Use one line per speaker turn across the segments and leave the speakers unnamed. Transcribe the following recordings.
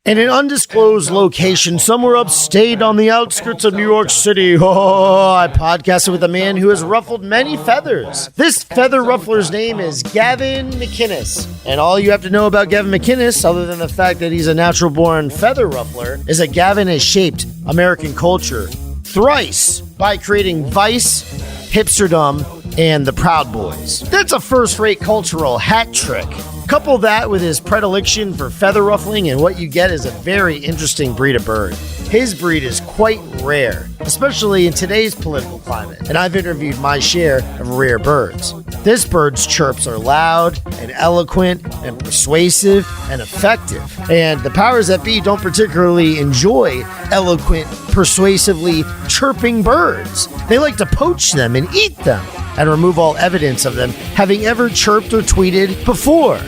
In an undisclosed location somewhere upstate on the outskirts of New York City, I podcasted with a man who has ruffled many feathers. This feather ruffler's name is Gavin McInnes. And all you have to know about Gavin McInnes, other than the fact that he's a natural-born feather ruffler, is that Gavin has shaped American culture thrice by creating Vice, Hipsterdom, and the Proud Boys. That's a first-rate cultural hat trick. Couple that with his predilection for feather ruffling, and what you get is a very interesting breed of bird. His breed is quite rare, especially in today's political climate, and I've interviewed my share of rare birds. This bird's chirps are loud and eloquent and persuasive and effective, and the powers that be don't particularly enjoy eloquent, persuasively chirping birds. They like to poach them and eat them and remove all evidence of them having ever chirped or tweeted before.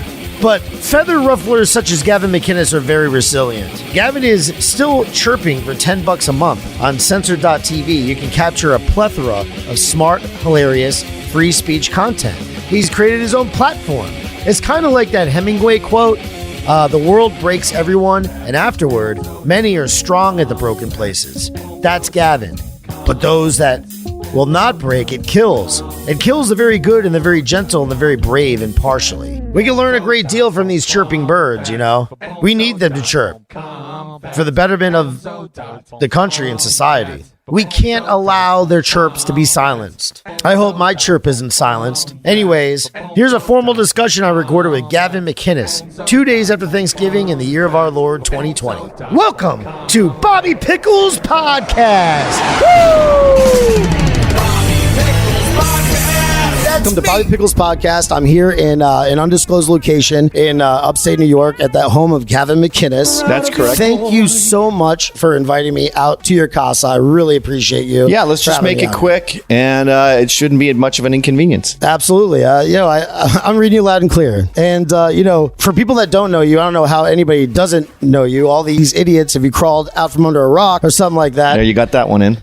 But feather rufflers such as Gavin McInnes are very resilient. Gavin is still chirping for $10 a month. On censored.tv, you can capture a plethora of smart, hilarious, free speech content. He's created his own platform. It's kind of like that Hemingway quote, the world breaks everyone, and afterward, many are strong at the broken places. That's Gavin. But those that will not break, it kills. It kills the very good and the very gentle and the very brave impartially. We can learn a great deal from these chirping birds, you know. We need them to chirp for the betterment of the country and society. We can't allow their chirps to be silenced. I hope my chirp isn't silenced. Anyways, here's a formal discussion I recorded with Gavin McInnes 2 days after Thanksgiving in the year of our Lord 2020. Welcome to Bobby Pickles Podcast. Woo! Welcome to Bobby Pickles Podcast. I'm here in an undisclosed location in upstate New York at that home of Gavin McInnes.
That's correct.
Thank you so much for inviting me out to your casa. I really appreciate you.
Yeah, let's just make it quick, and it shouldn't be much of an inconvenience.
Absolutely. I'm reading you loud and clear. And, for people that don't know you, I don't know how anybody doesn't know you. All these idiots, have you crawled out from under a rock or something like that?
There, you got that one in.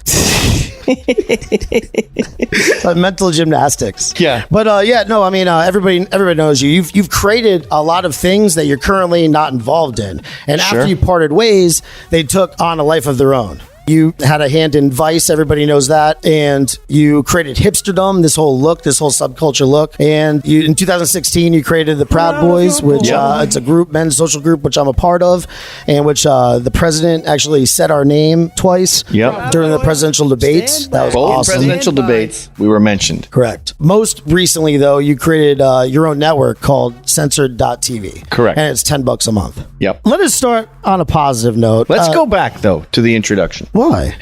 Mental gymnastics.
Yeah.
But everybody knows you. You've created a lot of things that you're currently not involved in. And after you parted ways, they took on a life of their own. You had a hand in Vice, everybody knows that, and you created Hipsterdom, this whole subculture look, and in 2016 you created the Proud Boys, which it's a group, men's social group, which I'm a part of, and which the president actually said our name twice during the presidential debates. That was awesome.
Presidential debates, we were mentioned.
Correct. Most recently, though, you created your own network called censored.tv.
Correct.
And it's $10 a month.
Yep.
Let us start on a positive note.
Let's go back, though, to the introduction.
Why?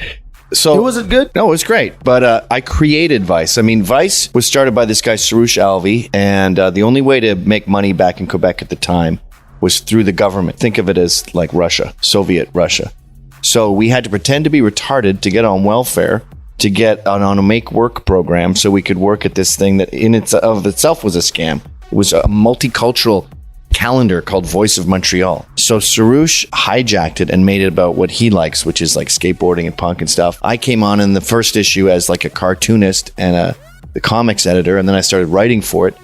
So
was it good?
No, it was great. But I created Vice. I mean, Vice was started by this guy, Soroush Alvi. And the only way to make money back in Quebec at the time was through the government. Think of it as like Russia, Soviet Russia. So we had to pretend to be retarded to get on welfare, to get on a make work program so we could work at this thing that in itself was a scam. It was a multicultural calendar called Voice of Montreal. So Soroush hijacked it and made it about what he likes, which is like skateboarding and punk and stuff. I came on in the first issue as like a cartoonist and the comics editor, and then I started writing for it.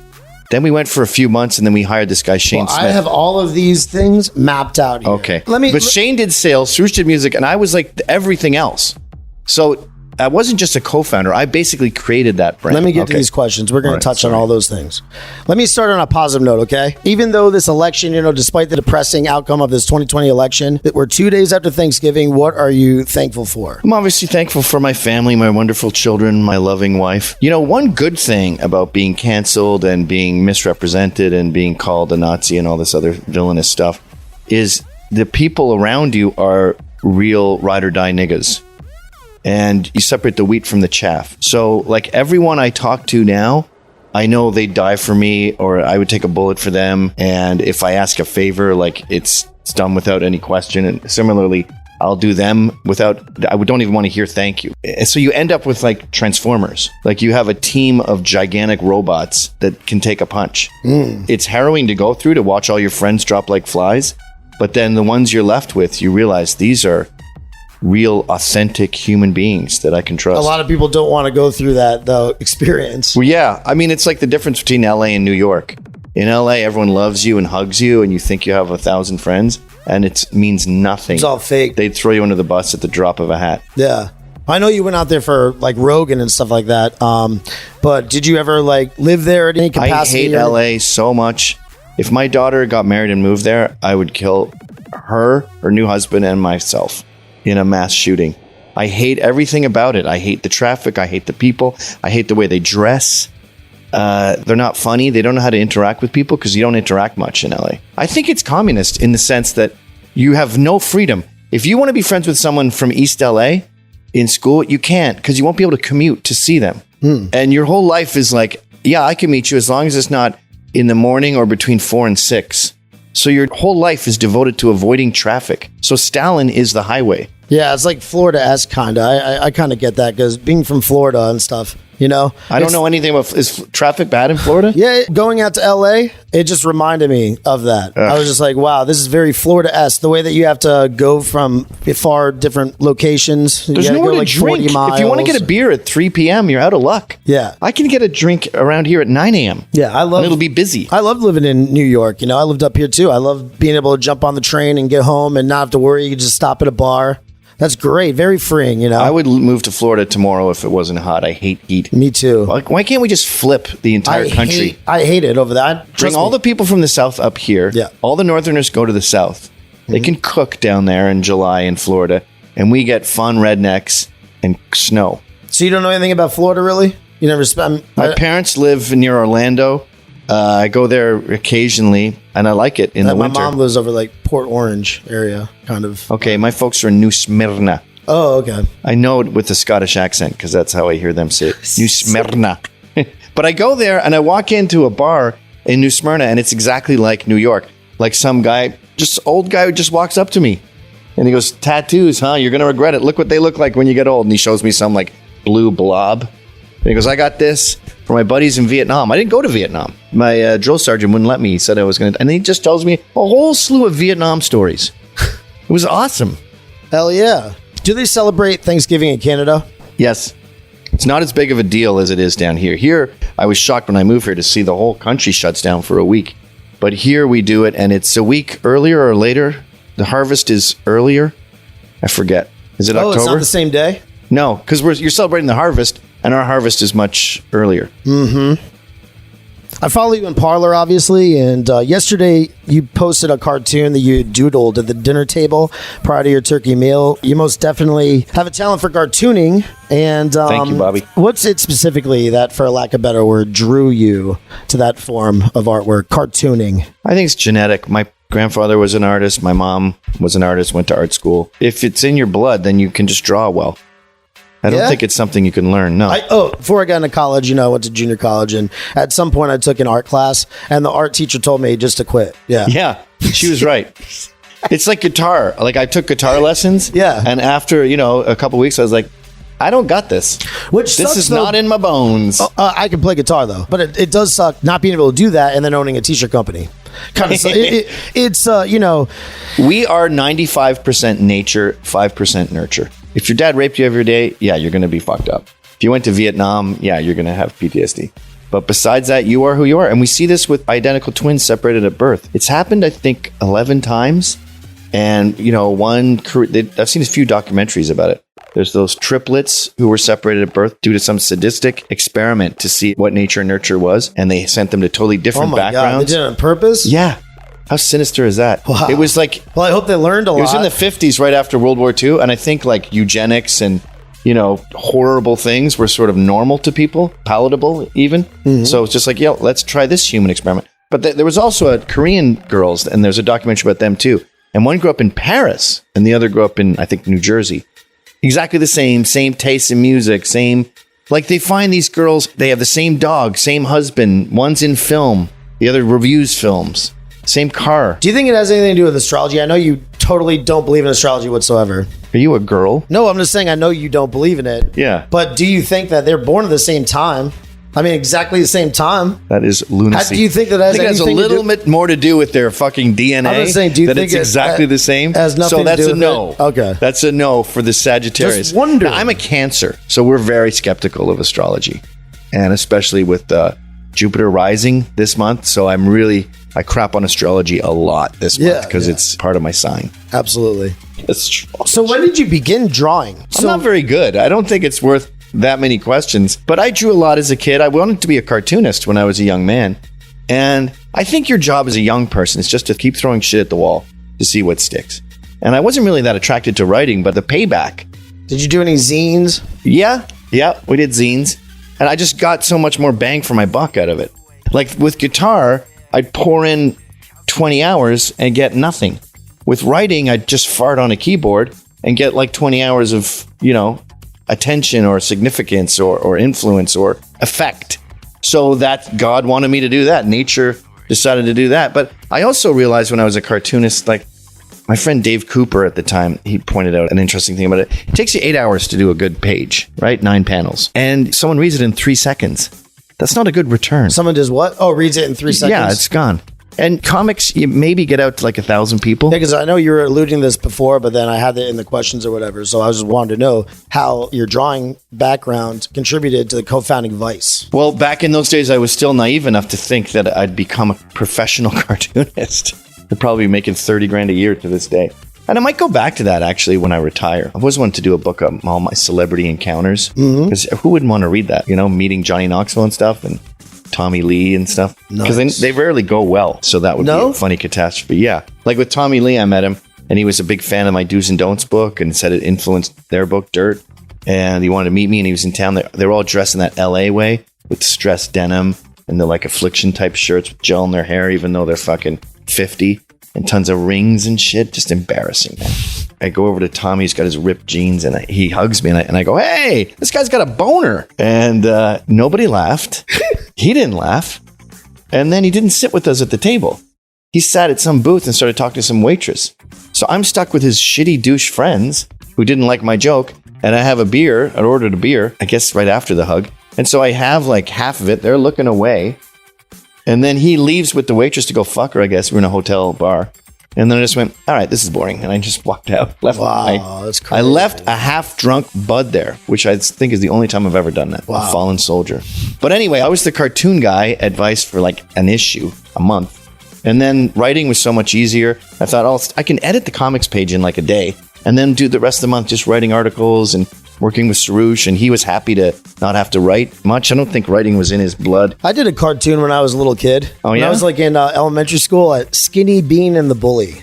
Then we went for a few months, and then we hired this guy, Shane Smith.
I have all of these things mapped out here.
Okay. But Shane did sales, Soroush did music, and I was like everything else. So I wasn't just a co-founder. I basically created that brand.
Let me get to these questions. We're going to touch on all those things. Let me start on a positive note, okay? Even though this election, despite the depressing outcome of this 2020 election, that we're 2 days after Thanksgiving, what are you thankful for?
I'm obviously thankful for my family, my wonderful children, my loving wife. One good thing about being canceled and being misrepresented and being called a Nazi and all this other villainous stuff is the people around you are real ride or die niggas. And you separate the wheat from the chaff. So, like, everyone I talk to now, I know they'd die for me, or I would take a bullet for them. And if I ask a favor, like, it's done without any question. And similarly, I'll do them I don't even want to hear thank you. So you end up with, like, Transformers. Like, you have a team of gigantic robots that can take a punch. It's harrowing to go through, to watch all your friends drop like flies. But then the ones you're left with, you realize these are real, authentic human beings that I can trust.
A lot of people don't want to go through that, though, experience.
Well, yeah. I mean, it's like the difference between LA and New York. In LA, everyone loves you and hugs you, and you think you have 1,000 friends. and it means nothing.
It's all fake.
They'd throw you under the bus at the drop of a hat.
Yeah. I know you went out there for like Rogan and stuff like that. But did you ever like live there at any capacity?
I hate LA so much. If my daughter got married and moved there, I would kill her new husband, and myself in a mass shooting. I hate everything about it. I hate the traffic. I hate the people. I hate the way they dress. They're not funny. They don't know how to interact with people because you don't interact much in LA. I think it's communist in the sense that you have no freedom. If you want to be friends with someone from East LA in school, you can't because you won't be able to commute to see them. And your whole life is like, yeah, I can meet you as long as it's not in the morning or between 4 and 6. So your whole life is devoted to avoiding traffic. So Stalin is the highway.
Yeah, it's like Florida-esque kind of. I kind of get that because being from Florida and stuff, you know?
I don't know anything about, is traffic bad in Florida?
Yeah, going out to LA, it just reminded me of that. I was just like, wow, this is very Florida-esque. The way that you have to go from far different locations.
There's nowhere to drink. If you want to get a beer at 3 p.m., you're out of luck.
Yeah.
I can get a drink around here at 9 a.m.
Yeah,
and it'll be busy.
I love living in New York. You know, I lived up here too. I love being able to jump on the train and get home and not have to worry. You can just stop at a bar. That's great. Very freeing, you know?
I would move to Florida tomorrow if it wasn't hot. I hate heat.
Me too.
Like, why can't we just flip the entire country?
I hate it over there.
Bring all the people from the South up here.
Yeah.
All the Northerners go to the South. They can cook down there in July in Florida. And we get fun rednecks and snow.
So you don't know anything about Florida, really? You never spent...
My parents live near Orlando. I go there occasionally, and I like it in the winter.
My mom lives over like Port Orange area, kind of.
Okay, my folks are in New Smyrna.
Oh, okay.
I know it with a Scottish accent because that's how I hear them say it. New Smyrna. But I go there and I walk into a bar in New Smyrna, and it's exactly like New York. Like some guy, just old guy who just walks up to me, and he goes, "Tattoos, huh? You're going to regret it. Look what they look like when you get old." And he shows me some like blue blob. And he goes, "I got this for my buddies in Vietnam." I didn't go to Vietnam. My drill sergeant wouldn't let me. He said I was going to. And he just tells me a whole slew of Vietnam stories. It was awesome.
Hell yeah. Do they celebrate Thanksgiving in Canada?
Yes. It's not as big of a deal as it is down here. Here, I was shocked when I moved here to see the whole country shuts down for a week. But here we do it, and it's a week earlier or later. The harvest is earlier. I forget. Is it October?
Oh, it's not the same day?
No, because you're celebrating the harvest, and our harvest is much earlier.
Mm-hmm. I follow you in Parler, obviously, and yesterday you posted a cartoon that you doodled at the dinner table prior to your turkey meal. You most definitely have a talent for cartooning. And
thank you, Bobby.
What's it specifically that, for lack of a better word, drew you to that form of artwork, cartooning?
I think it's genetic. My grandfather was an artist. My mom was an artist, went to art school. If it's in your blood, then you can just draw well. I don't think it's something you can learn, no.
Before I got into college, I went to junior college, and at some point I took an art class, and the art teacher told me just to quit.
Yeah, she was right. It's like guitar. Like, I took guitar lessons, and after, a couple weeks, I was like, I don't got this.
This
is not in my bones.
I can play guitar, though, but it does suck not being able to do that and then owning a t-shirt company. Kind of, it's
we are 95% nature, 5% nurture. If your dad raped you every day, you're going to be fucked up. If you went to Vietnam, you're going to have PTSD. But besides that, you are who you are. And we see this with identical twins separated at birth. It's happened, I think, 11 times. And, I've seen a few documentaries about it. There's those triplets who were separated at birth due to some sadistic experiment to see what nature and nurture was. And they sent them to totally different backgrounds.
God, they did it on purpose?
Yeah. How sinister is that?
Wow.
It was like...
Well, I hope they learned a lot.
It was in the 50s, right after World War II. And I think like eugenics and, horrible things were sort of normal to people, palatable even. Mm-hmm. So it's just like, let's try this human experiment. But there was also a Korean girls, and there's a documentary about them too. And one grew up in Paris, and the other grew up in, I think, New Jersey. Exactly the same taste in music, same... Like, they find these girls, they have the same dog, same husband. One's in film, the other reviews films. Same car.
Do you think it has anything to do with astrology? I know you totally don't believe in astrology whatsoever.
Are you a girl?
No, I'm just saying I know you don't believe in it.
Yeah.
But do you think that they're born at the same time? I mean, exactly the same time.
That is lunacy.
Do you think that has
a little bit more to do with their fucking DNA?
I'm just saying, do you think
it's exactly the same?
Has nothing
so that's
to do
a
with
no.
It? Okay.
That's a no for the Sagittarius.
Just wonder.
Now, I'm a Cancer, so we're very skeptical of astrology. And especially with Jupiter rising this month. So I'm I crap on astrology a lot this month because it's part of my sign.
Absolutely.
Astrology.
So when did you begin drawing?
I'm not very good. I don't think it's worth that many questions, but I drew a lot as a kid. I wanted to be a cartoonist when I was a young man. And I think your job as a young person is just to keep throwing shit at the wall to see what sticks. And I wasn't really that attracted to writing, but the payback.
Did you do any zines?
Yeah, we did zines. And I just got so much more bang for my buck out of it. Like with guitar, I'd pour in 20 hours and get nothing. With writing, I'd just fart on a keyboard and get like 20 hours of, attention or significance or influence or effect. So that God wanted me to do that. Nature decided to do that. But I also realized when I was a cartoonist, like my friend Dave Cooper at the time, he pointed out an interesting thing about it. It takes you 8 hours to do a good page, right? 9 panels. And someone reads it in 3 seconds. That's not a good return.
Someone does what? Oh, reads it in 3 seconds?
Yeah, it's gone. And comics, you maybe get out to like 1,000 people.
Yeah, because I know you were alluding to this before, but then I had it in the questions or whatever. So I just wanted to know how your drawing background contributed to the co-founding Vice.
Well, back in those days, I was still naive enough to think that I'd become a professional cartoonist. I'd probably be making 30 grand a year to this day. And I might go back to that actually when I retire. I always wanted to do a book of all my celebrity encounters. Because who wouldn't want to read that? meeting Johnny Knoxville and stuff and Tommy Lee and stuff. Because they rarely go well. So that would be a funny catastrophe. Yeah. Like with Tommy Lee, I met him and he was a big fan of my Do's and Don'ts book and said it influenced their book, Dirt. And he wanted to meet me and he was in town. They were all dressed in that LA way with stressed denim and the like affliction type shirts with gel in their hair, even though they're fucking 50 and tons of rings and shit. Just embarrassing, man. I go over to Tommy, he's got his ripped jeans and he hugs me and I go, hey, this guy's got a boner. And nobody laughed. He didn't laugh. And then he didn't sit with us at the table. He sat at some booth and started talking to some waitress. So I'm stuck with his shitty douche friends who didn't like my joke. And I have a beer. I ordered a beer, I guess right after the hug. And so I have like half of it. They're looking away. And then he leaves with the waitress to go fuck her, I guess. We're in a hotel bar. And then I just went, all right, this is boring. And I just walked out.
That's crazy.
I left a half-drunk bud there, which I think is the only time I've ever done that.
Wow.
A fallen soldier. But anyway, I was the cartoon guy at Vice for like an issue, a month. And then writing was so much easier. I thought, I can edit the comics page in like a day. And then do the rest of the month just writing articles and working with Sarouche, and he was happy to not have to write much. I don't think writing was in his blood.
I did a cartoon when I was a little kid.
Oh,
when
yeah?
I was like in elementary school at Skinny Bean and the Bully.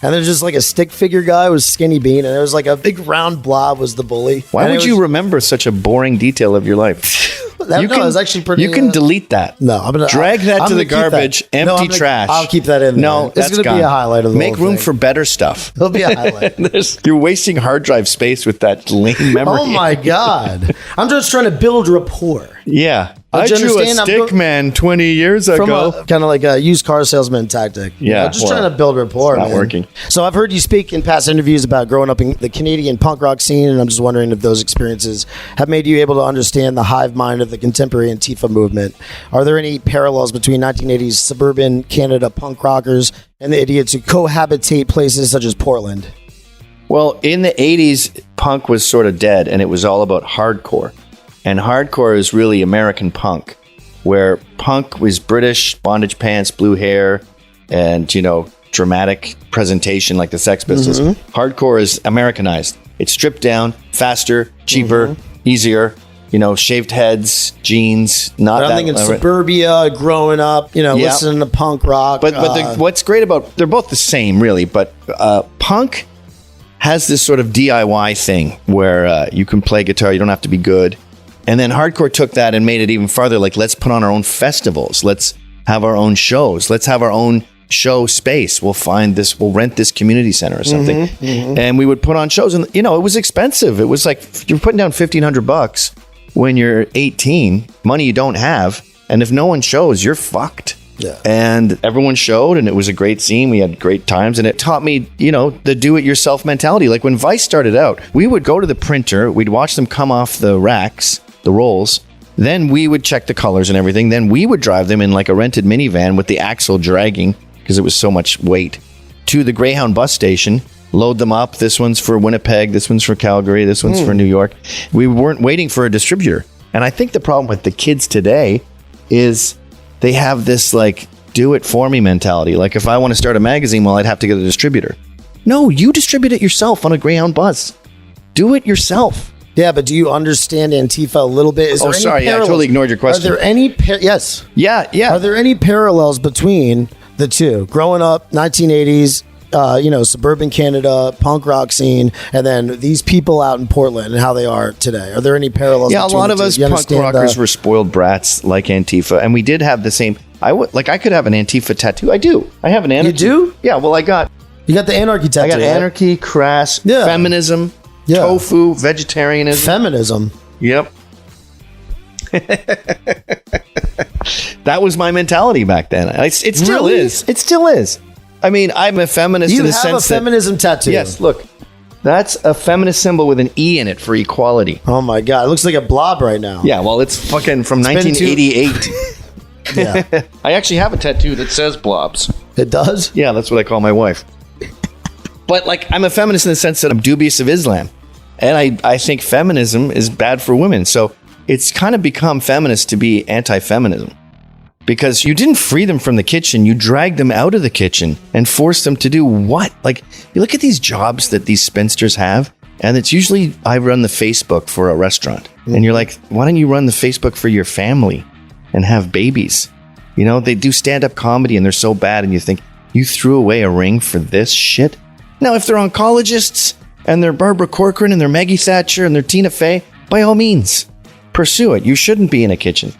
And there's just like a stick figure guy was Skinny Bean, and there was like a big round blob was the bully.
Why would you remember such a boring detail of your life?
It was actually pretty.
You can delete that.
No, I'm gonna
drag that to the garbage. Empty trash.
I'll keep that in there.
No,
it's
that's
going to be a highlight of the
Make
whole
room
thing.
for better stuff.
It'll be a highlight.
You're wasting hard drive space with that lame memory.
Oh my god! I'm just trying to build rapport.
Yeah.
But
I
you
drew a
understand?
stick man 20 years
From
ago.
kind of like a used car salesman tactic.
Yeah,
Just trying to build rapport.
It's not
man.
working.
So I've heard you speak in past interviews about growing up in the Canadian punk rock scene, and I'm just wondering if those experiences have made you able to understand the hive mind of the contemporary Antifa movement. Are there any parallels between 1980s suburban Canada punk rockers and the idiots who cohabitate places such as Portland?
Well, in the 80s, punk was sort of dead, and it was all about hardcore. And hardcore is really American punk, where punk was British, bondage pants, blue hair, and, dramatic presentation like the Sex Pistols.
Mm-hmm.
Hardcore is Americanized. It's stripped down, faster, cheaper, easier, shaved heads, jeans, not
I'm
that...
thinking suburbia, growing up, listening to punk rock.
But what's great about... They're both the same, really, but punk has this sort of DIY thing where you can play guitar, you don't have to be good. And then hardcore took that and made it even farther. Like, let's put on our own festivals. Let's have our own shows. Let's have our own show space. We'll rent this community center or something. And we would put on shows. And, it was expensive. It was like, you're putting down $1,500 when you're 18, money you don't have. And if no one shows, you're fucked.
Yeah.
And everyone showed, and it was a great scene. We had great times, and it taught me, the do-it-yourself mentality. Like when Vice started out, we would go to the printer, we'd watch them come off the racks, the rolls. Then we would check the colors and everything. Then we would drive them in like a rented minivan with the axle dragging, because it was so much weight, to the Greyhound bus station, load them up. This one's for Winnipeg. This one's for Calgary. This one's for New York. We weren't waiting for a distributor. And I think the problem with the kids today is they have this like do it for me mentality. Like if I want to start a magazine, well, I'd have to get a distributor. No, you distribute it yourself on a Greyhound bus. Do it yourself.
Yeah, but do you understand Antifa a little bit? Is there any
sorry. Yeah, I totally ignored your question.
Are there any... yes.
Yeah.
Are there any parallels between the two? Growing up, 1980s, suburban Canada, punk rock scene, and then these people out in Portland and how they are today. Are there any parallels?
Yeah, a lot of us punk rockers were spoiled brats like Antifa, and we did have the same... I could have an Antifa tattoo. I do. I have an anarchy.
You do?
Yeah, well,
You got the anarchy tattoo.
I got anarchy, crass, feminism, tofu, vegetarianism.
Feminism.
Yep. That was my mentality back then. It still is. It still is. I mean, I'm a feminist in the sense that... You have a
feminism tattoo.
Yes, look. That's a feminist symbol with an E in it for equality.
Oh my God. It looks like a blob right now.
Yeah, well, it's fucking from 1988.
Yeah.
I actually have a tattoo that says blobs.
It does?
Yeah, that's what I call my wife. But I'm a feminist in the sense that I'm dubious of Islam. And I think feminism is bad for women. So it's kind of become feminist to be anti-feminism. Because you didn't free them from the kitchen. You dragged them out of the kitchen and forced them to do what? You look at these jobs that these spinsters have, and it's usually, I run the Facebook for a restaurant. Mm-hmm. And you're like, why don't you run the Facebook for your family and have babies? They do stand-up comedy and they're so bad, and you think, you threw away a ring for this shit? Now, if they're oncologists and they're Barbara Corcoran and they're Maggie Thatcher and they're Tina Fey, by all means, pursue it. You shouldn't be in a kitchen.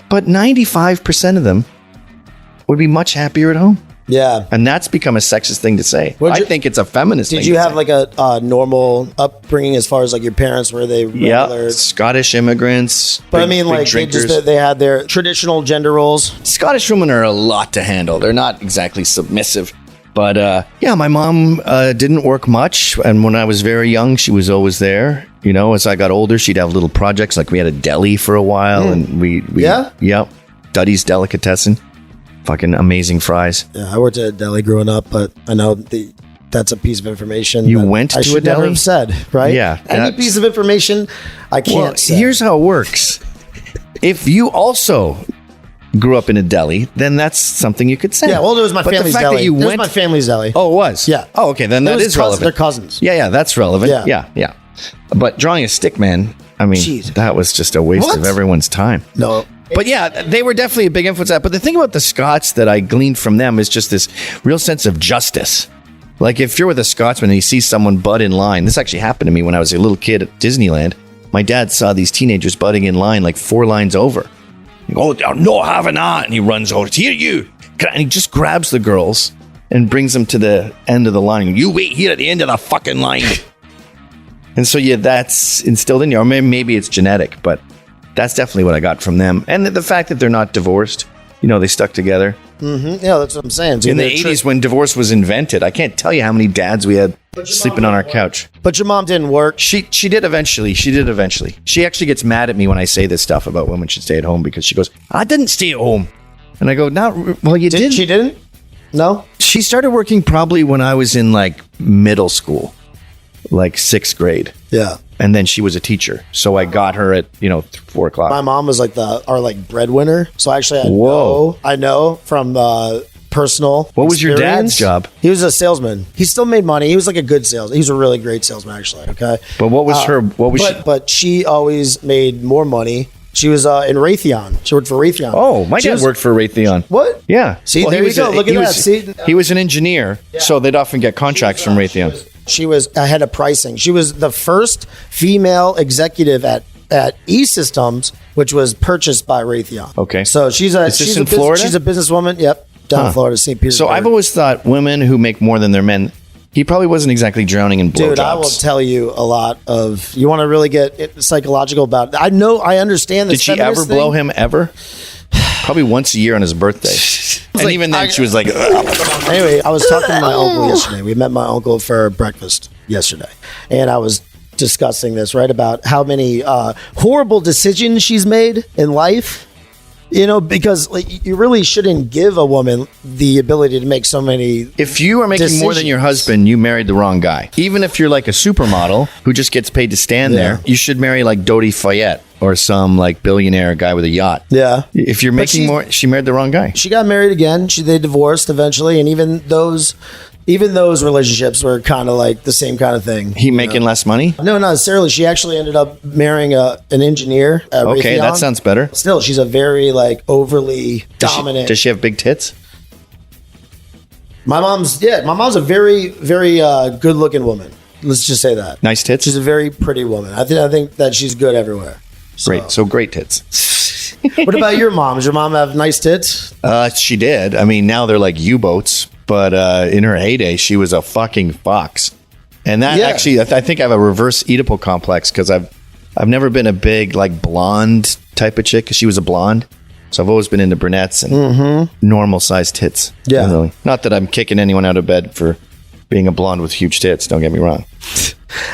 But 95% of them would be much happier at home.
Yeah.
And that's become a sexist thing to say. I think it's a feminist thing.
Did you have a normal upbringing as far as your parents? Were they regular?
Yeah, Scottish immigrants.
But they had their traditional gender roles.
Scottish women are a lot to handle. They're not exactly submissive. But my mom didn't work much. And when I was very young, she was always there. As I got older, she'd have little projects. Like we had a deli for a while. And we Duddy's Delicatessen. Fucking amazing fries.
Yeah, I worked at a deli growing up, but I know that's a piece of information
you went to
I should
a deli?
never have said, right?
Yeah.
Any piece of information I can't say.
Here's how it works. If you also grew up in a deli, then that's something you could say.
Yeah, well, it was my family's deli. It was my family's deli.
Oh, it was?
Yeah.
Oh, okay, then that is relevant.
They're cousins.
Yeah, that's relevant. Yeah. But drawing a stick man, that was just a waste of everyone's time.
No.
But yeah, they were definitely a big influence. But the thing about the Scots that I gleaned from them is just this real sense of justice. Like if you're with a Scotsman and you see someone butt in line, this actually happened to me when I was a little kid at Disneyland. My dad saw these teenagers butting in line like 4 lines over. Oh, no, have an art. And he runs over. Here, you. And he just grabs the girls and brings them to the end of the line. You wait here at the end of the fucking line. And so, that's instilled in you. Or maybe it's genetic, but that's definitely what I got from them. And the fact that they're not divorced. They stuck together.
Mm-hmm. Yeah, that's what I'm saying.
In the 80s when divorce was invented, I can't tell you how many dads we had sleeping on our couch.
But your mom didn't work.
She did eventually. She actually gets mad at me when I say this stuff about women should stay at home because she goes, I didn't stay at home. And I go, you did.
She didn't? No?
She started working probably when I was in middle school, 6th grade.
Yeah.
And then she was a teacher. So I got her at, 4 o'clock.
My mom was our breadwinner. So actually I know from personal
What was your dad's job?
He was a salesman. He still made money. He was a good salesman. He was a really great salesman, actually. Okay.
But what was she?
But she always made more money. She was in Raytheon. She worked for Raytheon.
Oh, my dad worked for Raytheon.
What?
Yeah.
See, there you go. Look at that. See?
He was an engineer, so they'd often get contracts from Raytheon.
She was ahead of pricing. She was the first female executive at E-Systems, which was purchased by Raytheon.
Okay.
So she's in
Florida?
She's a businesswoman. Yep. Down in Florida, St. Petersburg.
So I've always thought women who make more than their men, he probably wasn't exactly drowning in blowjobs.
Dude, I will tell you a lot of... You want to really get psychological about it. I understand this.
Did she ever blow him ever? Probably once a year on his birthday. And even then, she was like... Ugh.
Anyway, I was talking to my uncle yesterday. We met my uncle for breakfast yesterday. And I was discussing this, right, about how many horrible decisions she's made in life. Because you really shouldn't give a woman the ability to make so many
If you are making more than your husband, you married the wrong guy. Even if you're like a supermodel who just gets paid to stand there, you should marry like Dodie Fayette. or some like billionaire guy with a yacht.
Yeah.
If you're making more, she married the wrong guy.
She got married again. They divorced eventually, and even those relationships were kind of like the same kind of thing.
He making less money?
No, not necessarily. She actually ended up marrying an engineer.
Okay,
Raytheon.
that sounds better.
Still, she's a very like overly dominant.
Does she have big tits?
My mom's a very, very good looking woman. Let's just say that.
Nice tits?
She's a very pretty woman. I think that she's good everywhere.
Great. So great tits.
What about your mom? Does your mom have nice tits?
She did. I mean, now they're like U-boats, but in her heyday, she was a fucking fox. And that actually, I think I have a reverse Oedipal complex because I've never been a big like blonde type of chick because she was a blonde. So I've always been into brunettes and normal sized tits.
Yeah.
Really. Not that I'm kicking anyone out of bed for being a blonde with huge tits. Don't get me wrong.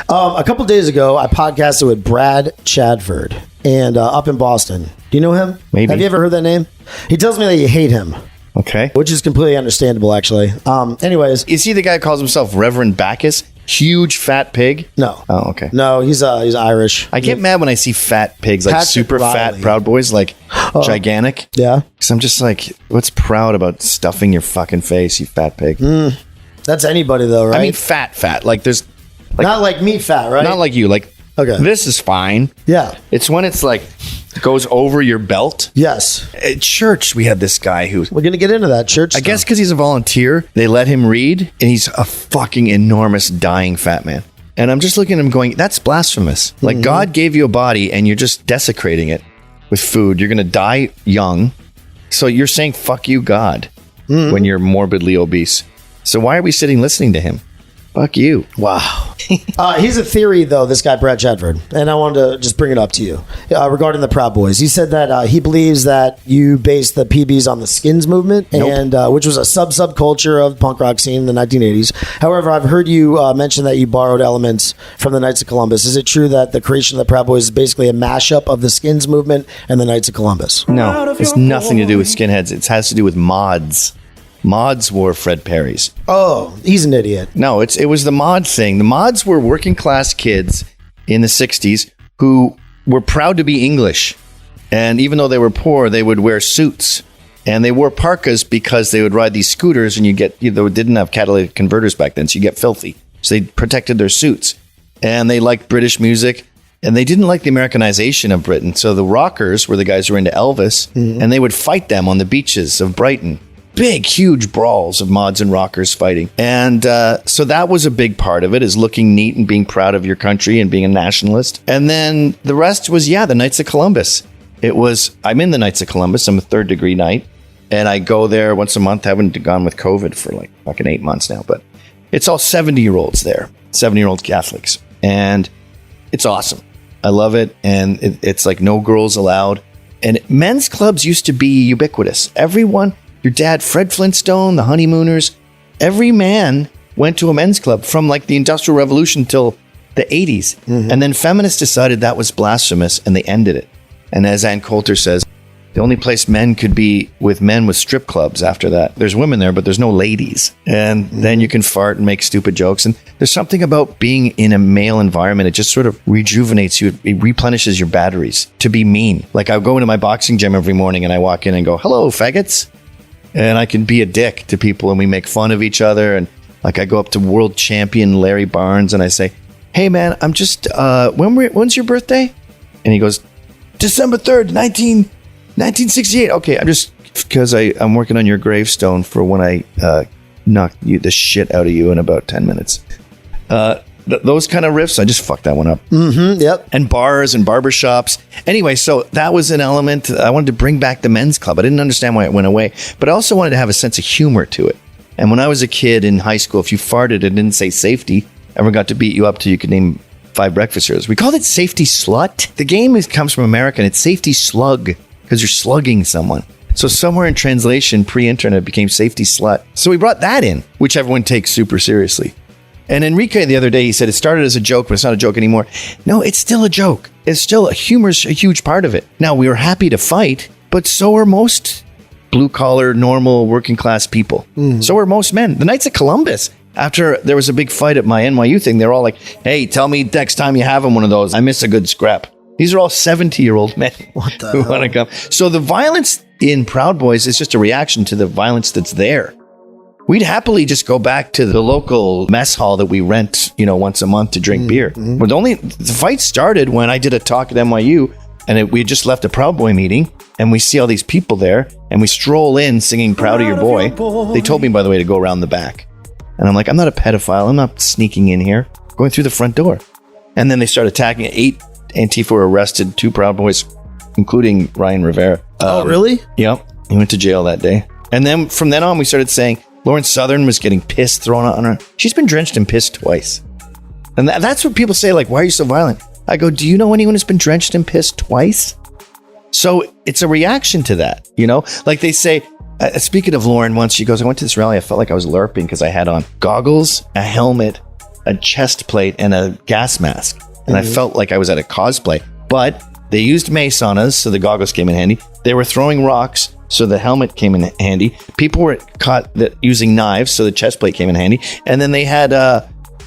A couple days ago, I podcasted with Brad Chadford and up in Boston. Do you know him?
Maybe.
Have you ever heard that name? He tells me that you hate him.
Okay.
Which is completely understandable, actually. Anyways.
Is he the guy who calls himself Reverend Bacchus? Huge fat pig?
No.
Oh, okay.
No, he's Irish.
I get mad when I see fat pigs, like
Patrick
super
Riley.
fat Proud Boys, like gigantic.
Yeah.
Because I'm just like, what's proud about stuffing your fucking face, you fat pig?
That's anybody, though, right?
I mean, fat. Like, there's... Like,
not like me fat, right?
Not like you. Like,
okay.
This is fine.
Yeah.
It's when it's like, goes over your belt.
Yes.
At church, we had this guy who...
We're going to get into that church
I guess because he's a volunteer, they let him read, and he's a fucking enormous dying fat man. And I'm just looking at him going, that's blasphemous. Like, God gave you a body, and you're just desecrating it with food. You're going to die young. So you're saying, fuck you, God, when you're morbidly obese. So why are we sitting listening to him? Fuck you.
Wow. He's a theory, though, this guy, Brad Chadford, and I wanted to just bring it up to you regarding the Proud Boys. He said that he believes that you based the PBs on the Skins movement, and which was a subculture of punk rock scene in the 1980s. However, I've heard you mention that you borrowed elements from the Knights of Columbus. Is it true that the creation of the Proud Boys is basically a mashup of the Skins movement and the Knights of Columbus?
No, it's nothing to do with skinheads. It has to do with mods. Mods wore Fred Perry's.
Oh, he's an idiot.
No, it was the mod thing. The mods were working class kids in the 60s who were proud to be English. And even though they were poor, they would wear suits. And they wore parkas because they would ride these scooters and they didn't have catalytic converters back then, so you get filthy. So they protected their suits. And they liked British music. And they didn't like the Americanization of Britain. So the rockers were the guys who were into Elvis. And they would fight them on the beaches of Brighton. Big, huge brawls of mods and rockers fighting. And so that was a big part of it, is looking neat and being proud of your country and being a nationalist. And then the rest was, the Knights of Columbus. I'm in the Knights of Columbus. I'm a third degree knight. And I go there once a month. I haven't gone with COVID for like fucking 8 months now. But it's all 70-year-olds there, 70-year-old Catholics. And it's awesome. I love it. And it's like no girls allowed. And men's clubs used to be ubiquitous. Everyone... Your dad, Fred Flintstone, the Honeymooners, every man went to a men's club from like the Industrial Revolution till the 80s. And then feminists decided that was blasphemous and they ended it. And as Ann Coulter says, the only place men could be with men was strip clubs after that. There's women there, but there's no ladies. And then you can fart and make stupid jokes. And there's something about being in a male environment. It just sort of rejuvenates you. It replenishes your batteries to be mean. Like I go into my boxing gym every morning and I walk in and go, hello, faggots. And I can be a dick to people and we make fun of each other. And like I go up to world champion Larry Barnes and I say, hey man, I'm just, when's your birthday? And he goes, December 3rd, 1968. Okay, I'm just, because I'm working on your gravestone for when I knock the shit out of you in about 10 minutes. Those kind of riffs, I just fucked that one up.
Yep.
And bars and barbershops. Anyway, so that was an element. I wanted to bring back the men's club. I didn't understand why it went away, but I also wanted to have a sense of humor to it. And when I was a kid in high school, if you farted and didn't say safety, everyone got to beat you up till you could name 5 breakfast cereals. We called it safety slut. The game comes from America, and it's safety slug because you're slugging someone. So somewhere in translation, pre-internet, it became safety slut. So we brought that in, which everyone takes super seriously. And Enrique the other day, he said it started as a joke, but it's not a joke anymore. No, it's still a joke. It's still humor's a huge part of it. Now, we were happy to fight, but so are most blue-collar, normal, working-class people. So are most men. The Knights of Columbus, after there was a big fight at my NYU thing, they're all like, hey, tell me next time you have one of those. I miss a good scrap. These are all 70-year-old men
What the
who
hell?
want to come. So the violence in Proud Boys is just a reaction to the violence that's there. We'd happily just go back to the local mess hall that we rent, once a month to drink beer. But the fight started when I did a talk at NYU, and we had just left a Proud Boy meeting, and we see all these people there, and we stroll in singing "Proud of Your Boy." They told me, by the way, to go around the back, and I'm like, I'm not a pedophile. I'm not sneaking in here. I'm going through the front door. And then they start attacking. 8 Antifa were arrested, 2 Proud Boys, including Ryan Rivera.
Oh, really?
Yep. He went to jail that day. And then from then on, we started saying Lauren Southern was getting piss thrown on her. She's been drenched in piss twice. And that's what people say, like, why are you so violent? I go, do you know anyone who's been drenched in piss twice? So it's a reaction to that, Like they say, speaking of Lauren once, she goes, I went to this rally. I felt like I was LARPing because I had on goggles, a helmet, a chest plate, and a gas mask. And I felt like I was at a cosplay. But they used mace on us, so the goggles came in handy. They were throwing rocks, so the helmet came in handy. People were caught using knives, so the chest plate came in handy. And then they had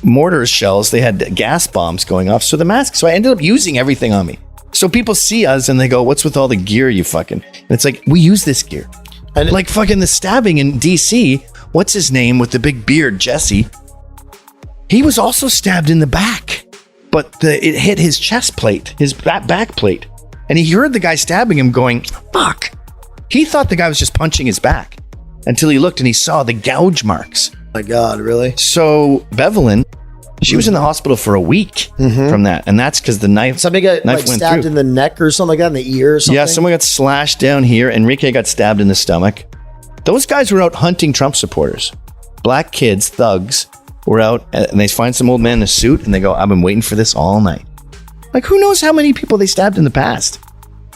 mortar shells. They had gas bombs going off, so the mask. So I ended up using everything on me. So people see us and they go, what's with all the gear you fucking... And it's like, we use this gear. And like fucking the stabbing in DC, what's his name with the big beard, Jesse? He was also stabbed in the back. But it hit his chest plate, his back plate. And he heard the guy stabbing him going, fuck. He thought the guy was just punching his back until he looked and he saw the gouge marks.
Oh my God, really?
So Bevelyn, she was in the hospital for a week from that. And that's because the knife
Somebody got
went
stabbed
through.
in the neck or something like that, in the ear or something?
Yeah, someone got slashed down here. Enrique got stabbed in the stomach. Those guys were out hunting Trump supporters. Black kids, thugs, were out and they find some old man in a suit and they go, I've been waiting for this all night. Like, who knows how many people they stabbed in the past?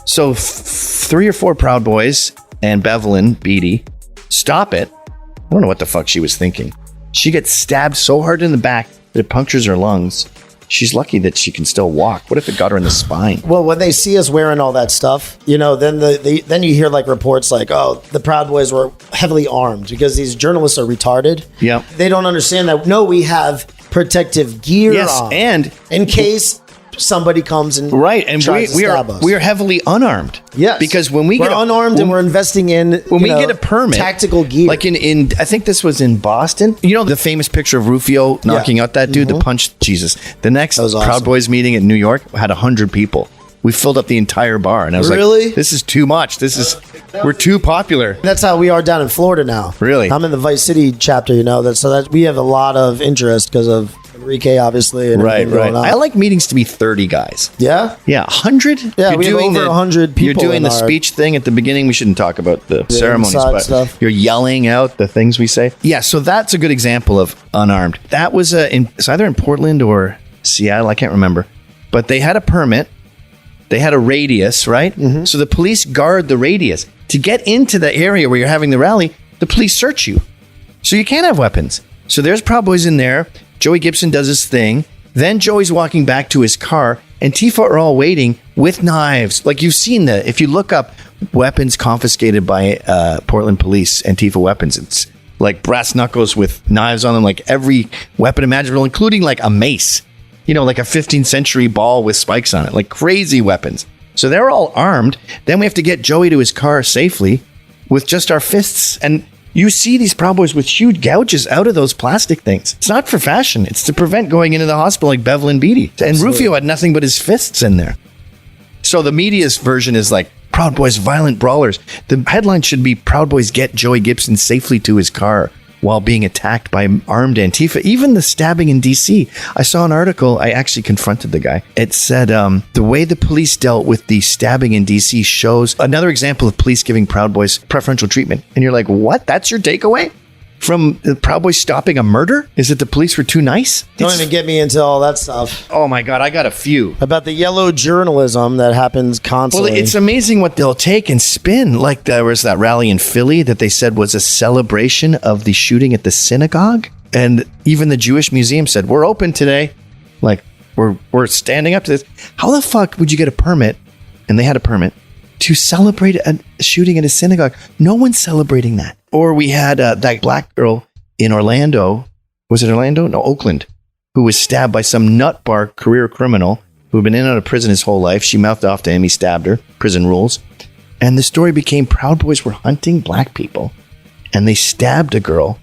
So 3 or 4 Proud Boys and Bevelyn Beatty stop it. I don't know what the fuck she was thinking. She gets stabbed so hard in the back that it punctures her lungs. She's lucky that she can still walk. What if it got her in the spine?
Well, when they see us wearing all that stuff, then then you hear like reports like, oh, the Proud Boys were heavily armed because these journalists are retarded.
Yeah.
They don't understand that, no, we have protective gear on.
And
in case somebody comes and tries to stab us.
we are heavily unarmed.
Yes.
Because when we're
unarmed and we're investing in
we get a permit,
tactical gear.
Like in I think this was in Boston. The famous picture of Rufio knocking out that dude, the punch. Jesus. The next
awesome.
Proud Boys meeting in New York had 100 people. We filled up the entire bar, and I was
Really?
like, "This is too much. We're too popular."
That's how we are down in Florida now.
Really?
I'm in the Vice City chapter, so we have a lot of interest because of Enrique, obviously. And
Right.
everything going on.
I like meetings to be 30 guys.
Yeah?
Yeah, 100?
Yeah, we have over 100 people
You're doing
in
the
our-
speech thing at the beginning. We shouldn't talk about the ceremonies,
inside
but
stuff.
you're yelling out the things we say. Yeah, so that's a good example of unarmed. That was it's either in Portland or Seattle, I can't remember. But they had a permit. They had a radius, right? So the police guard the radius. To get into the area where you're having the rally, the police search you. So you can't have weapons. So there's Proud Boys in there. Joey Gibson does his thing. Then Joey's walking back to his car. Antifa are all waiting with knives. Like you've seen if you look up weapons confiscated by Portland police, Antifa weapons, it's like brass knuckles with knives on them, like every weapon imaginable, including like a mace, like a 15th century ball with spikes on it, like crazy weapons. So they're all armed. Then we have to get Joey to his car safely with just our fists. And you see these Proud Boys with huge gouges out of those plastic things. It's not for fashion. It's to prevent going into the hospital like Bevelyn Beatty. And Rufio had nothing but his fists in there. So the media's version is like, Proud Boys, violent brawlers. The headline should be, Proud Boys get Joey Gibson safely to his car while being attacked by armed Antifa. Even the stabbing in DC. I saw an article. I actually confronted the guy. It said, the way the police dealt with the stabbing in DC shows another example of police giving Proud Boys preferential treatment. And you're like, what? That's your takeaway? From the Proud Boys stopping a murder? Is it the police were too nice?
Don't even get me into all that stuff.
Oh my God, I got a few.
About the yellow journalism that happens constantly.
Well, it's amazing what they'll take and spin. Like there was that rally in Philly that they said was a celebration of the shooting at the synagogue. And even the Jewish Museum said, we're open today. Like, we're standing up to this. How the fuck would you get a permit? And they had a permit to celebrate a shooting at a synagogue. No one's celebrating that. Or we had that black girl in Orlando. Was it Orlando? No, Oakland. Who was stabbed by some nut bar career criminal who'd been in and out of prison his whole life. She mouthed off to him. He stabbed her. Prison rules. And the story became Proud Boys were hunting black people. And they stabbed a girl.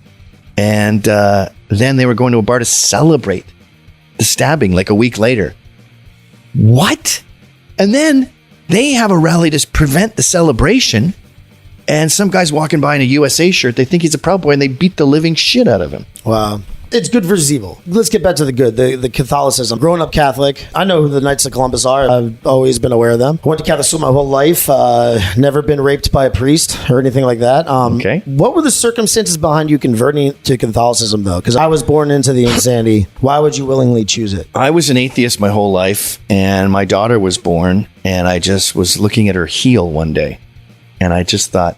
And then they were going to a bar to celebrate the stabbing like a week later. What? And then they have a rally to prevent the celebration. And some guy's walking by in a USA shirt. They think he's a Proud Boy, and they beat the living shit out of him.
Wow. It's good versus evil. Let's get back to the good, the Catholicism. Growing up Catholic, I know who the Knights of Columbus are. I've always been aware of them. I went to Catholic school my whole life. Never been raped by a priest or anything like that.
Okay.
What were the circumstances behind you converting to Catholicism, though? Because I was born into the insanity. Why would you willingly choose it?
I was an atheist my whole life, and my daughter was born, and I just was looking at her heel one day, and I just thought,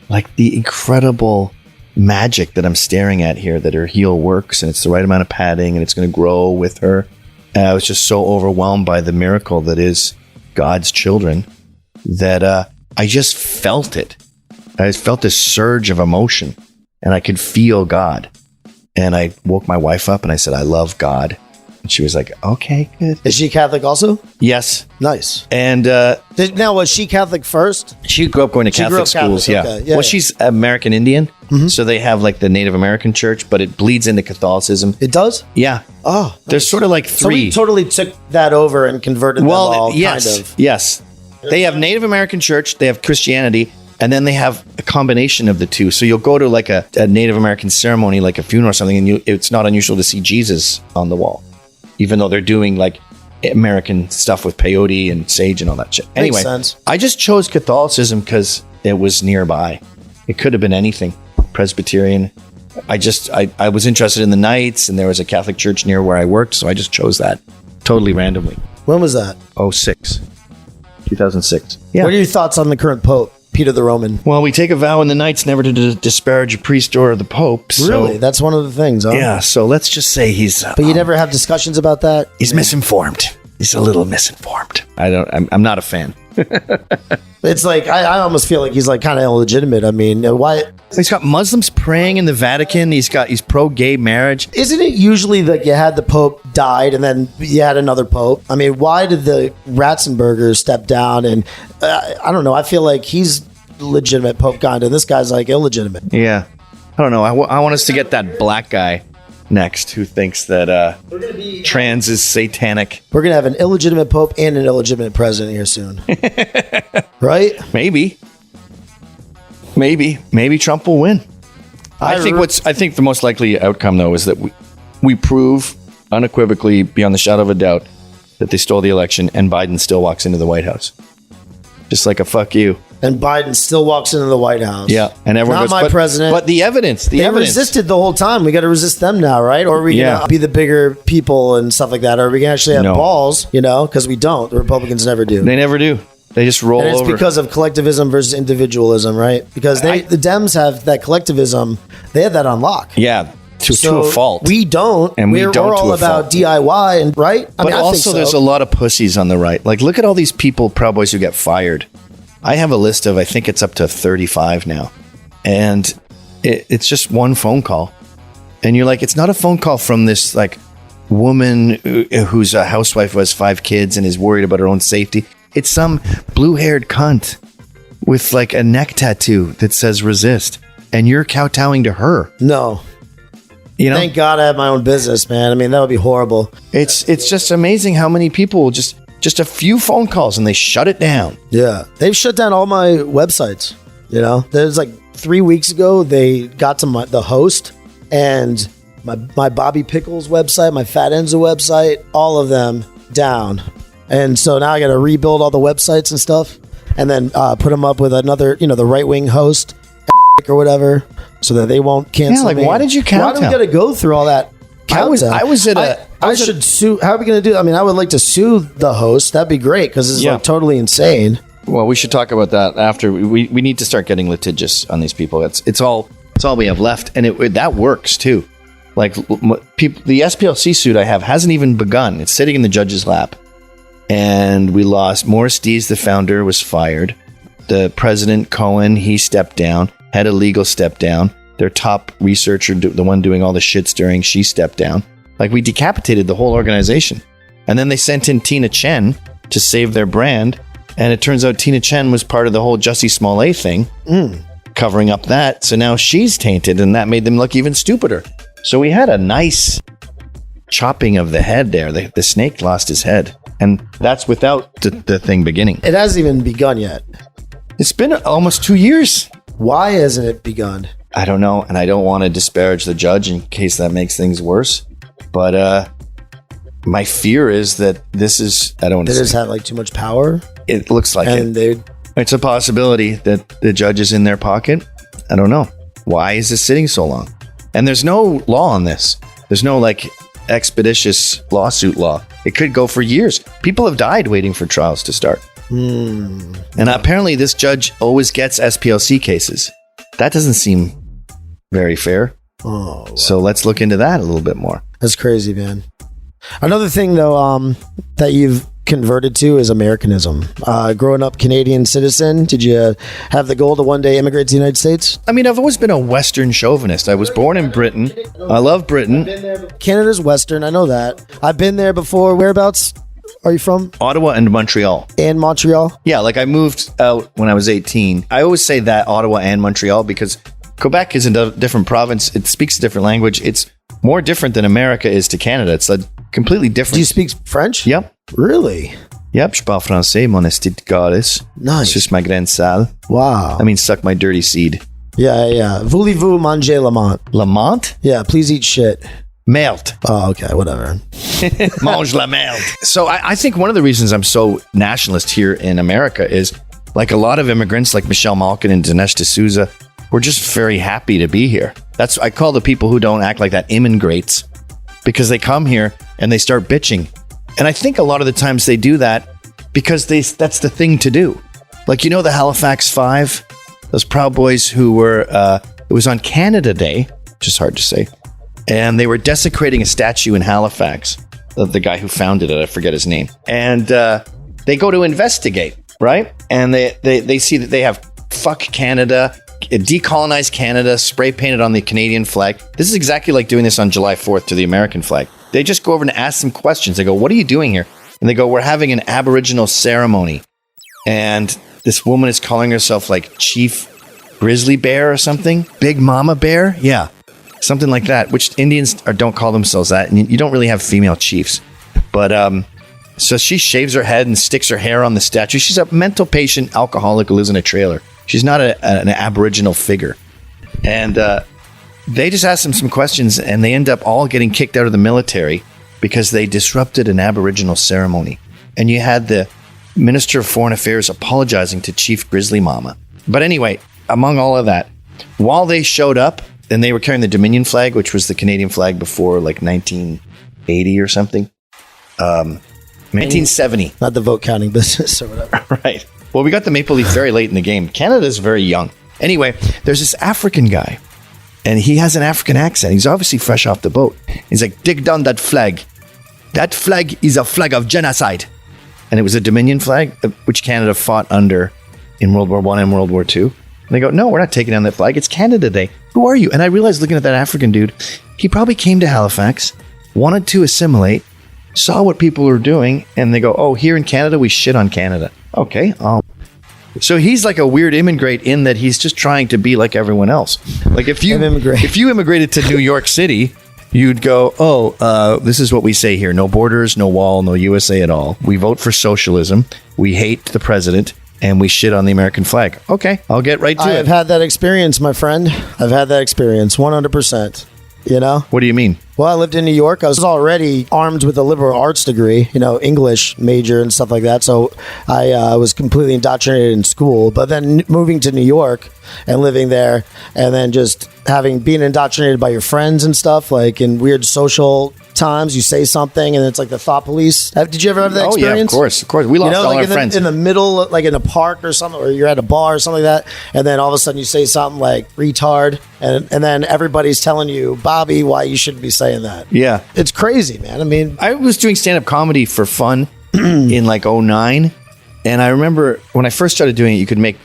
like, the incredible magic that I'm staring at here, that her heel works and it's the right amount of padding and it's going to grow with her. And I was just so overwhelmed by the miracle that is God's children that I just felt it. I felt this surge of emotion and I could feel God. And I woke my wife up and I said, I love God. And she was like, okay, good.
Is she Catholic also?
Yes.
Nice.
And
Now, was she Catholic first?
she grew up going to Catholic schools.
Catholic,
Yeah.
okay. Yeah,
Well,
yeah.
she's American Indian. So they have like the Native American church, but it bleeds into Catholicism.
It does?
Yeah.
Oh.
There's sort of like
So we
three.
totally took that over and converted them all,
yes.
kind of.
Yes. They have Native American church, they have Christianity, and then they have a combination of the two. So you'll go to like a Native American ceremony, like a funeral or something, and it's not unusual to see Jesus on the wall, even though they're doing like American stuff with peyote and sage and all that shit. Anyway,
sense.
I just chose Catholicism because it was nearby. It could have been anything. Presbyterian. I was interested in the Knights, and there was a Catholic church near where I worked, so I just chose that totally randomly.
When was that?
2006. Yeah.
What are your thoughts on the current Pope, Peter the Roman?
Well, we take a vow in the Knights never to disparage a priest or the Pope. So,
Really? That's one of the things, huh?
yeah, so let's just say he's...
But you never have discussions about that?
he's misinformed. He's a little misinformed. I'm not a fan.
It's like, I almost feel like he's like kind of illegitimate. I mean, why?
He's got Muslims praying in the Vatican. He's pro-gay marriage.
Isn't it usually that you had the Pope died and then you had another Pope? I mean, why did the Ratzenbergers step down? And I don't know. I feel like he's legitimate Pope kind of. This guy's like illegitimate.
Yeah. I don't know. I want us to get that black guy next who thinks that trans is satanic.
We're going to have an illegitimate Pope and an illegitimate president here soon. Right?
Maybe Trump will win. I think the most likely outcome, though, is that we prove unequivocally, beyond the shadow of a doubt, that they stole the election, and Biden still walks into the White House, just like a fuck you.
And Biden still walks into the White House.
Yeah, and everyone
Not
goes,
my president.
But the evidence,
They resisted the whole time. We got to resist them now, right? Or are we going to be the bigger people and stuff like that? Or are we going to actually have balls, because we don't. The Republicans never do.
They never do. They just roll
and it's
over.
because of collectivism versus individualism, right? Because the Dems have that collectivism. They had that on lock.
Yeah, to a fault.
We don't.
And we're
all about DIY, and right?
But I think so. There's a lot of pussies on the right. Like, look at all these people, Proud Boys, who get fired. I have a list of, I think it's up to 35 now. And it's just one phone call. And you're like, it's not a phone call from this like woman who's a housewife who has 5 kids and is worried about her own safety. It's some blue-haired cunt with like a neck tattoo that says resist. And you're kowtowing to her.
No. Thank God I have my own business, man. I mean, that would be horrible.
It's just amazing how many people will just a few phone calls and they shut it down.
Yeah. They've shut down all my websites. There's like 3 weeks ago, they got to the host and my Bobby Pickles website, my Fat Enzo website, all of them down. And so now I got to rebuild all the websites and stuff and then put them up with another, the right-wing host or whatever so that they won't cancel me.
Why did you count?
Why do we got to go through all that? I should sue. How are we going to do? I mean, I would like to sue the host. That'd be great because it's like totally insane.
Well, we should talk about that after. We need to start getting litigious on these people. It's all we have left, and that works too. Like people, the SPLC suit I have hasn't even begun. It's sitting in the judge's lap, and we lost. Morris Dees, the founder, was fired. The president Cohen, he stepped down. Head of legal stepped down. Their top researcher, the one doing all the shit stirring, she stepped down. Like, we decapitated the whole organization. And then they sent in Tina Chen to save their brand. And it turns out Tina Chen was part of the whole Jussie Smollett thing, covering up that. So now she's tainted, and that made them look even stupider. So we had a nice chopping of the head there. The snake lost his head. And that's without the thing beginning.
It hasn't even begun yet.
It's been almost 2 years.
Why hasn't it begun?
I don't know. And I don't want to disparage the judge in case that makes things worse. But my fear is that this is, I don't want to say.
They just had like too much power?
It looks like
and
it. It's a possibility that the judge is in their pocket. I don't know. Why is this sitting so long? And there's no law on this. There's no like expeditious lawsuit law. It could go for years. People have died waiting for trials to start. And apparently this judge always gets SPLC cases. That doesn't seem very fair.
Oh, wow.
So let's look into that a little bit more.
That's crazy, man. Another thing, though, that you've converted to is Americanism. Growing up Canadian citizen, did you have the goal to one day immigrate to the United States?
I mean, I've always been a Western chauvinist. I was born in Britain. I love Britain.
Canada's Western, I know that. I've been there before. Whereabouts are you from?
Ottawa and Montreal.
And Montreal?
Yeah, like I moved out when I was 18. I always say that, Ottawa and Montreal, because Quebec is a different province. It speaks a different language. It's more different than America is to Canada. It's a completely different.
Do you speak French?
Yep.
Really?
Yep, je parle français, mon esti de goddess.
Nice.
Suce ma graine sale.
Wow.
I mean, suck my dirty seed.
Yeah. Voulez-vous manger la menthe?
La menthe?
Yeah, please eat shit.
Merde.
Oh, okay, whatever.
Mange la merde. So I think one of the reasons I'm so nationalist here in America is like a lot of immigrants like Michelle Malkin and Dinesh D'Souza, we're just very happy to be here. I call the people who don't act like that immigrates, because they come here and they start bitching. And I think a lot of the times they do that because that's the thing to do. Like, you know, the Halifax Five, those Proud Boys who were, it was on Canada Day, which is hard to say. And they were desecrating a statue in Halifax of the guy who founded it. I forget his name. And they go to investigate, right? And they see that they have fuck Canada, decolonize Canada, spray painted on the Canadian flag. This is exactly like doing this on July 4th to the American flag. They just go over and ask some questions. They go, what are you doing here? And they go, we're having an Aboriginal ceremony. And this woman is calling herself like Chief Grizzly Bear or something. Big Mama Bear? Yeah. Something like that, which Indians don't call themselves that. And you don't really have female chiefs. But so she shaves her head and sticks her hair on the statue. She's a mental patient alcoholic who lives in a trailer. She's not an Aboriginal figure. And they just ask them some questions, and they end up all getting kicked out of the military because they disrupted an Aboriginal ceremony. And you had the Minister of Foreign Affairs apologizing to Chief Grizzly Mama. But anyway, among all of that, while they showed up, and they were carrying the Dominion flag, which was the Canadian flag before like 1980 or something. 1970.
Not the vote counting business or whatever.
Right. Well, we got the Maple Leaf very late in the game. Canada's very young. Anyway, there's this African guy, and he has an African accent. He's obviously fresh off the boat. He's like, dig down that flag. That flag is a flag of genocide. And it was a Dominion flag, which Canada fought under in World War I and World War II. And they go, no, we're not taking down that flag. It's Canada Day. Who are you? And I realized looking at that African dude, he probably came to Halifax, wanted to assimilate, saw what people were doing, and they go, oh, here in Canada, we shit on Canada. Okay. So he's like a weird immigrant in that he's just trying to be like everyone else. Like if you immigrated to New York City, you'd go, this is what we say here. No borders, no wall, no USA at all. We vote for socialism. We hate the president. And we shit on the American flag. Okay, I'll get right to it.
I've had that experience, my friend. I've had that experience, 100%. You know?
What do you mean?
Well, I lived in New York. I was already armed with a liberal arts degree, English major and stuff like that. So I was completely indoctrinated in school. But then moving to New York and living there, and then just being indoctrinated by your friends and stuff, like in weird social times, you say something and it's like the thought police. Did you ever have that experience?
Yeah, of course. We lost all our friends.
In the middle, like in a park or something, or you're at a bar or something like that, and then all of a sudden you say something like retard, and then everybody's telling you, Bobby, why you shouldn't be saying that.
Yeah.
It's crazy, man. I mean,
I was doing stand-up comedy for fun in like 2009, and I remember when I first started doing it, you could make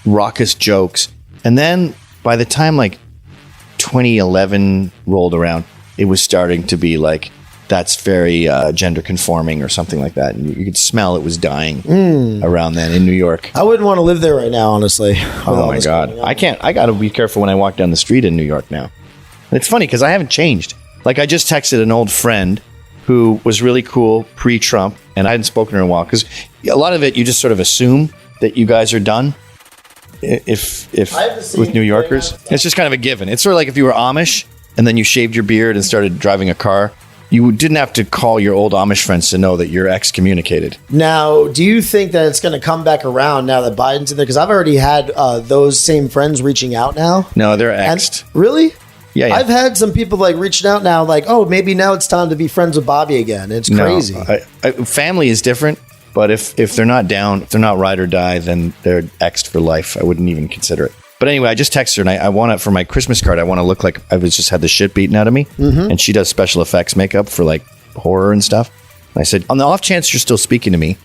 raucous jokes, and then by the time like 2011 rolled around, it was starting to be like that's very gender conforming or something like that. And you could smell it was dying around then in New York.
I wouldn't want to live there right now, honestly.
Oh my God. I got to be careful when I walk down the street in New York now. And it's funny because I haven't changed. Like I just texted an old friend who was really cool pre-Trump, and I hadn't spoken to her in a while because a lot of it you just sort of assume that you guys are done. If with New Yorkers, it's just kind of a given. It's sort of like if you were Amish and then you shaved your beard and started driving a car, you didn't have to call your old Amish friends to know that you're excommunicated.
Now, do you think that it's going to come back around now that Biden's in there? Because I've already had those same friends reaching out now.
No, they're exed.
Really?
Yeah.
I've had some people like reaching out now, like, oh, maybe now it's time to be friends with Bobby again. It's crazy.
No, family is different. But if they're not down, if they're not ride or die, then they're exed for life. I wouldn't even consider it. But anyway, I just texted her, and I want to, for my Christmas card, I want to look like I was just had the shit beaten out of me. Mm-hmm. And she does special effects makeup for like horror and stuff. And I said, on the off chance you're still speaking to me,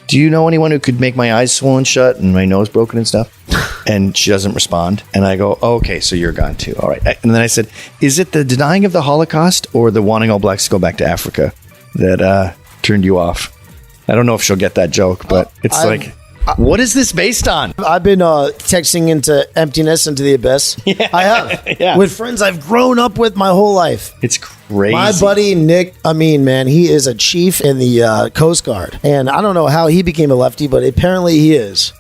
do you know anyone who could make my eyes swollen shut and my nose broken and stuff? And she doesn't respond. And I go, oh, okay, so you're gone too. All right. And then I said, is it the denying of the Holocaust or the wanting all blacks to go back to Africa that turned you off? I don't know if she'll get that joke, but it's what is this based on?
I've been texting into emptiness, into the abyss. Yeah, I have. Yeah. With friends I've grown up with my whole life.
It's crazy.
My buddy Nick, man, he is a chief in the Coast Guard. And I don't know how he became a lefty, but apparently he is.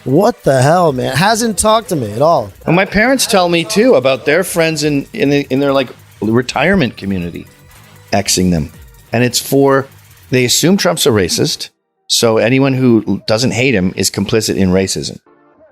What the hell, man? Hasn't talked to me at all.
Well, my parents tell me, too, about their friends in their, like, retirement community Xing them. And it's for... They assume Trump's a racist, so anyone who doesn't hate him is complicit in racism.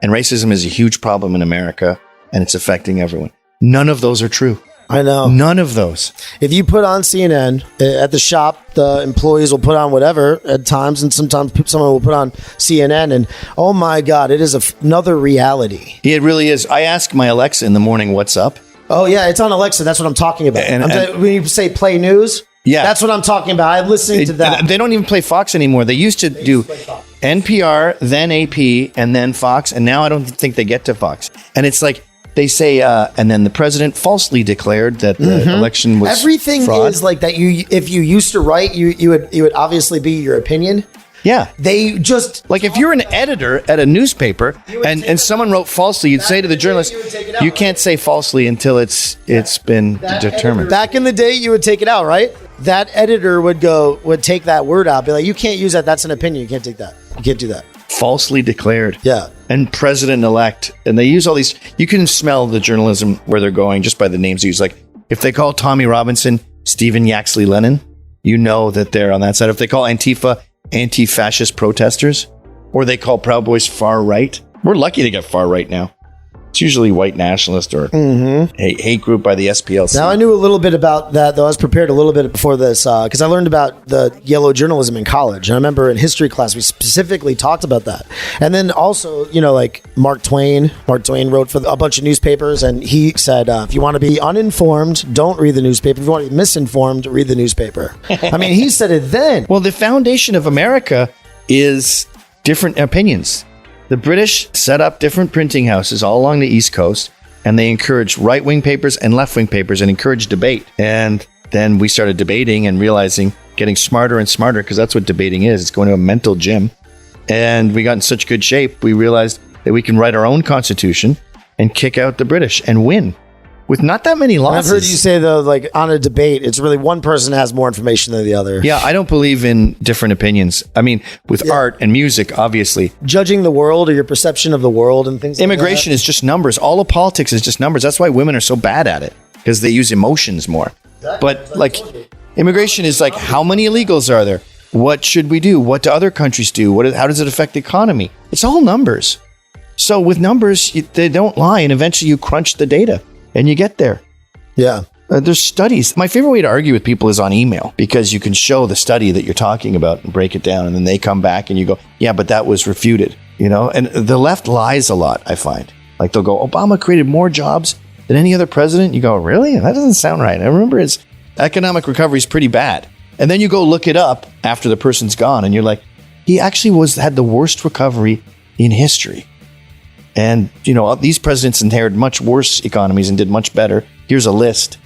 And racism is a huge problem in America, and it's affecting everyone. None of those are true.
I know.
None of those.
If you put on CNN, at the shop, the employees will put on whatever at times, and sometimes someone will put on CNN, and oh my God, it is another reality.
It really is. I ask my Alexa in the morning, what's up?
Oh, yeah, it's on Alexa. That's what I'm talking about. When you say play news... Yeah, that's what I'm talking about. I'm listening to that.
They don't even play Fox anymore. They used to do NPR, then AP, and then Fox, and now I don't think they get to Fox. And it's like they say, and then the president falsely declared that the election was
everything
fraud.
Is like that. If you used to write, you would obviously be your opinion.
Yeah.
They just...
Like if you're an editor at a newspaper and someone wrote falsely, you'd say to the journalist, you can't say falsely until it's been determined.
Back in the day, you would take it out, right? That editor would take that word out, be like, you can't use that. That's an opinion. You can't take that. You can't do that.
Falsely declared.
Yeah.
And president-elect. And they use all these... You can smell the journalism where they're going just by the names they use. Like if they call Tommy Robinson Stephen Yaxley Lennon, you know that they're on that side. If they call Antifa anti-fascist protesters, or they call Proud Boys far right. We're lucky to get far right now. It's usually white nationalist or hate group by the SPLC.
Now, I knew a little bit about that, though. I was prepared a little bit before this because I learned about the yellow journalism in college. And I remember in history class, we specifically talked about that. And then also, like Mark Twain wrote for a bunch of newspapers, and he said, if you want to be uninformed, don't read the newspaper. If you want to be misinformed, read the newspaper. I mean, he said it then.
Well, the foundation of America is different opinions. The British set up different printing houses all along the East Coast, and they encouraged right-wing papers and left-wing papers and encouraged debate. And then we started debating and realizing, getting smarter and smarter, because that's what debating is. It's going to a mental gym. And we got in such good shape, we realized that we can write our own constitution and kick out the British and win. With not that many losses.
I've heard you say, though, like on a debate, it's really one person has more information than the other.
Yeah, I don't believe in different opinions. I mean, with art and music, obviously.
Judging the world or your perception of the world and things like that.
Immigration is just numbers. All of politics is just numbers. That's why women are so bad at it, because they use emotions more. But like, immigration is like, how many illegals are there? What should we do? What do other countries do? How does it affect the economy? It's all numbers. So with numbers, they don't lie, and eventually you crunch the data. And you get there.
Yeah.
There's studies. My favorite way to argue with people is on email, because you can show the study that you're talking about and break it down. And then they come back and you go, yeah, but that was refuted, And the left lies a lot, I find. Like they'll go, Obama created more jobs than any other president. You go, really? That doesn't sound right. I remember his economic recovery is pretty bad. And then you go look it up after the person's gone and you're like, he actually had the worst recovery in history. And, these presidents inherited much worse economies and did much better. Here's a list.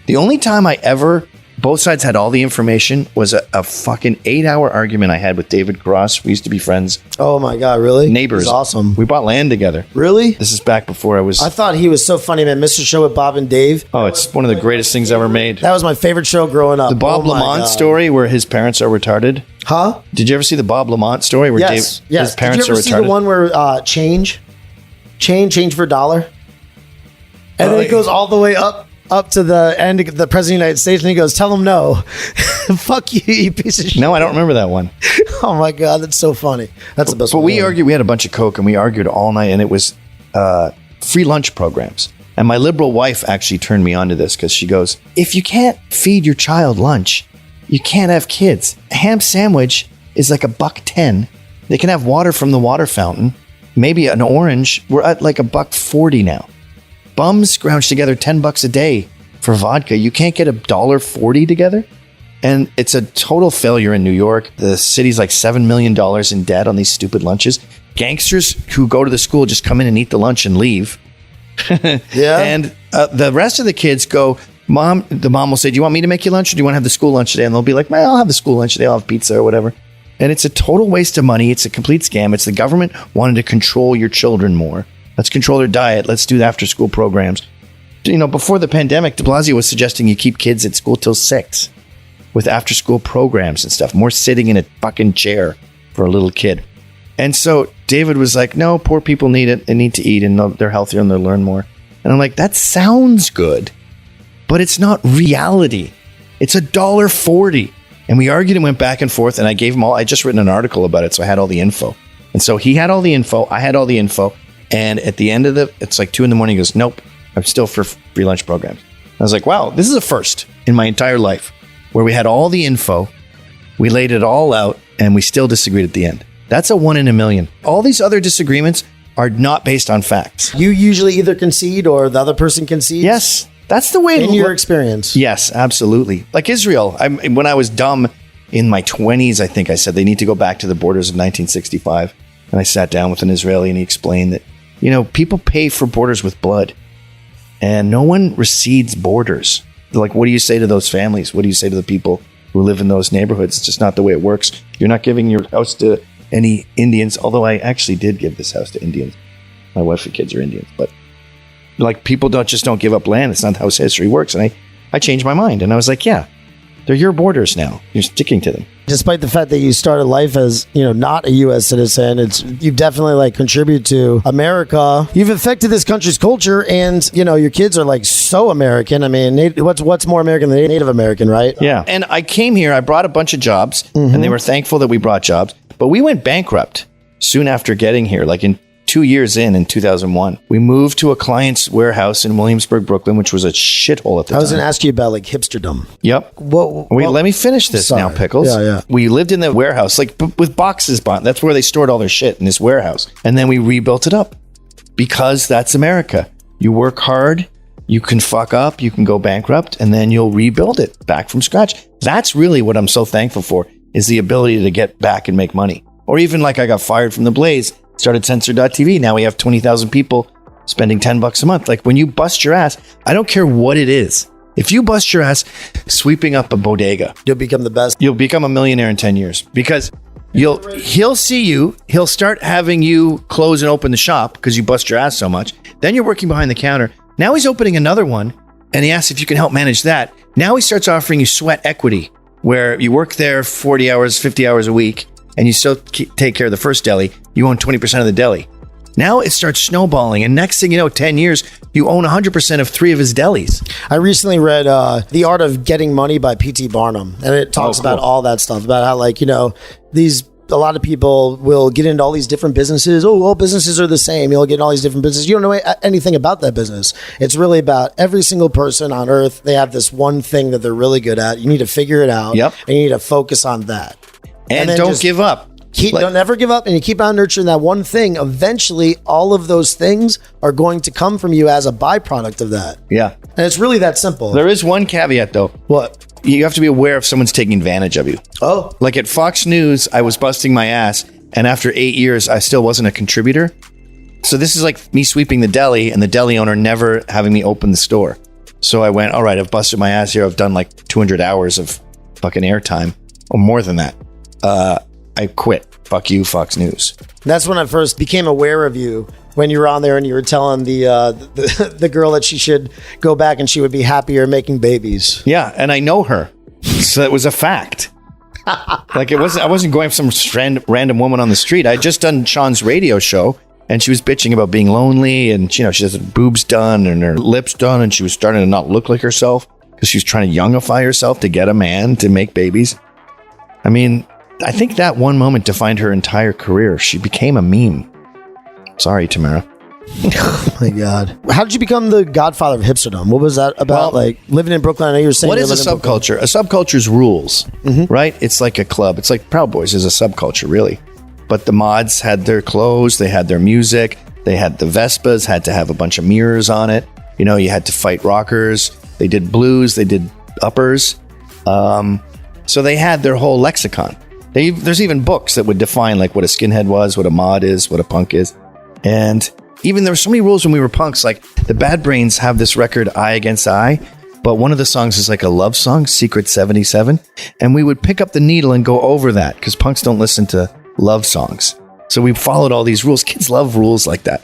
The only time I ever Both sides had all the information. Was a fucking 8-hour argument I had with David Cross. We used to be friends.
Oh my God, really?
Neighbors.
He's awesome.
We bought land together.
Really?
This is back before
I thought he was so funny, man. Mr. Show with Bob and Dave.
Oh, it's one of the greatest things ever made.
That was my favorite show growing up.
The Bob Lamont story where his parents are retarded.
Huh?
Did you ever see the Bob Lamont story where
yes.
his parents are retarded?
Did you ever see the one where change for $1? And then it goes all the way up to the end of the president of the United States, and he goes, tell him no. Fuck you, you piece of shit.
No, I don't remember that one.
Oh my God, that's so funny. That's the best
but
one.
But we argued, we had a bunch of Coke, and we argued all night, and it was free lunch programs. And my liberal wife actually turned me on to this because she goes, if you can't feed your child lunch, you can't have kids. A ham sandwich is like $1.10. They can have water from the water fountain. Maybe an orange. We're at like $1.40 now. Bums scrounge together $10 a day for vodka. You can't get $1.40 together? And it's a total failure in New York. The city's like $7 million in debt on these stupid lunches. Gangsters who go to the school just come in and eat the lunch and leave.
Yeah.
And the rest of the kids go, the mom will say, do you want me to make you lunch or do you want to have the school lunch today? And they'll be like, well, I'll have the school lunch today. I'll have pizza or whatever. And it's a total waste of money. It's a complete scam. It's the government wanting to control your children more. Let's control their diet. Let's do after school programs. You know, before the pandemic, de Blasio was suggesting you keep kids at school till 6 with after school programs and stuff. More sitting in a fucking chair for a little kid. And so David was like, no, poor people need it. They need to eat and they're healthier and they'll learn more. And I'm like, that sounds good, but it's not reality. It's $1.40. And we argued and went back and forth, and I gave him I just written an article about it, so I had all the info. And so he had all the info, I had all the info, and at the end of it's like 2 a.m, he goes, nope, I'm still for free lunch programs. I was like, wow, this is a first in my entire life, where we had all the info, we laid it all out, and we still disagreed at the end. That's a 1 in a million. All these other disagreements are not based on facts.
You usually either concede or the other person concedes?
Yes. That's the way
in your experience.
Yes, absolutely. Like Israel, when I was dumb in my 20s, I think I said they need to go back to the borders of 1965. And I sat down with an Israeli and he explained that, you know, people pay for borders with blood and no one recedes borders. Like, what do you say to those families? What do you say to the people who live in those neighborhoods? It's just not the way it works. You're not giving your house to any Indians, although I actually did give this house to Indians. My wife and kids are Indians, but like, people don't give up land. It's not how history works. And I changed my mind. And I was like, yeah, they're your borders now. You're sticking to them.
Despite the fact that you started life as, you know, not a U.S. citizen, you've definitely like contributed to America. You've affected this country's culture, and you know your kids are like so American. I mean, what's more American than Native American, right?
Yeah. And I came here. I brought a bunch of jobs, and they were thankful that we brought jobs. But we went bankrupt soon after getting here, like in 2 years in 2001. We moved to a client's warehouse in Williamsburg, Brooklyn, which was a shithole at the time.
I was going to ask you about like hipsterdom.
Yep. Wait, let me finish this now, Pickles.
Yeah.
We lived in the warehouse, like with boxes. That's where they stored all their shit, in this warehouse. And then we rebuilt it up because that's America. You work hard, you can fuck up, you can go bankrupt, and then you'll rebuild it back from scratch. That's really what I'm so thankful for, is the ability to get back and make money. Or even like I got fired from the Blaze, started Censor.tv. Now we have 20,000 people spending $10 a month. Like, when you bust your ass, I don't care what it is. If you bust your ass sweeping up a bodega,
you'll become the best.
You'll become a millionaire in 10 years because he'll see you. He'll start having you close and open the shop because you bust your ass so much. Then you're working behind the counter. Now he's opening another one and he asks if you can help manage that. Now he starts offering you sweat equity, where you work there 40 hours, 50 hours a week, and you still take care of the first deli. You own 20% of the deli. Now it starts snowballing, and next thing you know, 10 years, you own 100% of 3 of his delis.
I recently read The Art of Getting Money by P.T. Barnum, and it talks about all that stuff, about how, like, you know, a lot of people will get into all these different businesses. Oh, all businesses are the same. You'll get in all these different businesses. You don't know anything about that business. It's really about every single person on earth. They have this one thing that they're really good at. You need to figure it out.
Yep.
And you need to focus on that.
And don't give up.
Don't ever give up, and you keep on nurturing that one thing. Eventually, all of those things are going to come from you as a byproduct of that.
Yeah.
And it's really that simple.
There is one caveat, though.
What?
You have to be aware if someone's taking advantage of you.
Oh.
Like at Fox News, I was busting my ass, and after 8 years, I still wasn't a contributor. So this is like me sweeping the deli, and the deli owner never having me open the store. So I went, all right, I've busted my ass here. I've done like 200 hours of fucking airtime, or more than that. I quit. Fuck you, Fox News.
That's when I first became aware of you, when you were on there and you were telling the girl that she should go back and she would be happier making babies.
Yeah, and I know her. So it was a fact. Like I wasn't going for some random woman on the street. I had just done Sean's radio show, and she was bitching about being lonely, and she has her boobs done and her lips done, and she was starting to not look like herself because she was trying to youngify herself to get a man to make babies. I mean, I think that one moment defined her entire career. She became a meme. Sorry, Tamara.
Oh my God. How did you become the godfather of hipsterdom? What was that about?
Well,
like living in Brooklyn? I know you were saying.
What is a subculture? A subculture's rules, right? It's like a club. It's like Proud Boys is a subculture, really. But the mods had their clothes, they had their music, they had the Vespas, had to have a bunch of mirrors on it. You know, you had to fight rockers. They did blues, they did uppers. So they had their whole lexicon. There's even books that would define like what a skinhead was, what a mod is, what a punk is. And even there were so many rules when we were punks. Like the Bad Brains have this record, Eye Against Eye, but one of the songs is like a love song, Secret 77. And we would pick up the needle and go over that because punks don't listen to love songs. So we followed all these rules. Kids love rules like that.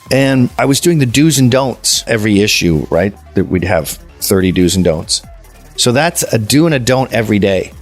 And I was doing the do's and don'ts every issue, right? That we'd have 30 do's and don'ts. So that's a do and a don't every day.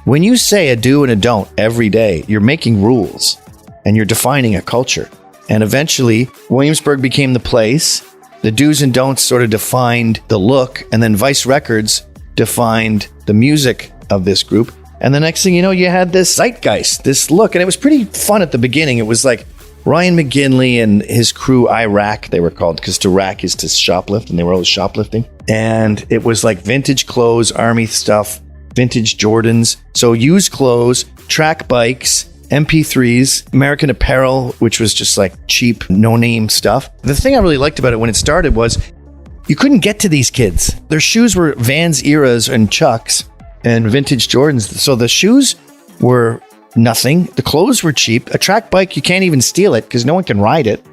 When you say a do and a don't every day, you're making rules and you're defining a culture. And eventually, Williamsburg became the place. The do's and don'ts sort of defined the look, and then Vice Records defined the music of this group. And the next thing you know, you had this zeitgeist, this look. And it was pretty fun at the beginning. It was like Ryan McGinley and his crew, Iraq, they were called, because to rack is to shoplift, and they were always shoplifting. And it was like vintage clothes, army stuff, vintage Jordans. So used clothes, track bikes, MP3s, American Apparel, which was just like cheap, no-name stuff. The thing I really liked about it when it started was you couldn't get to these kids. Their shoes were Vans Eras and Chucks and vintage Jordans. So the shoes were nothing. The clothes were cheap. A track bike, you can't even steal it because no one can ride it.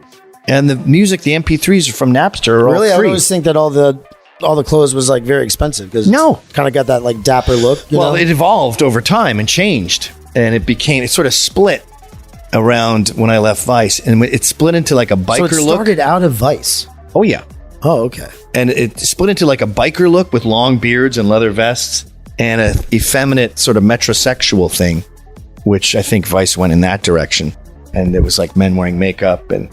And the music, the MP3s from Napster are all free.
I always think that all the clothes was like very expensive because kind of got that like dapper look.
Well, it evolved over time and changed. And it sort of split around when I left Vice. And it split into like a biker look.
So it started out of Vice?
Oh, yeah.
Oh, okay.
And it split into like a biker look with long beards and leather vests and a effeminate sort of metrosexual thing, which I think Vice went in that direction. And it was like men wearing makeup and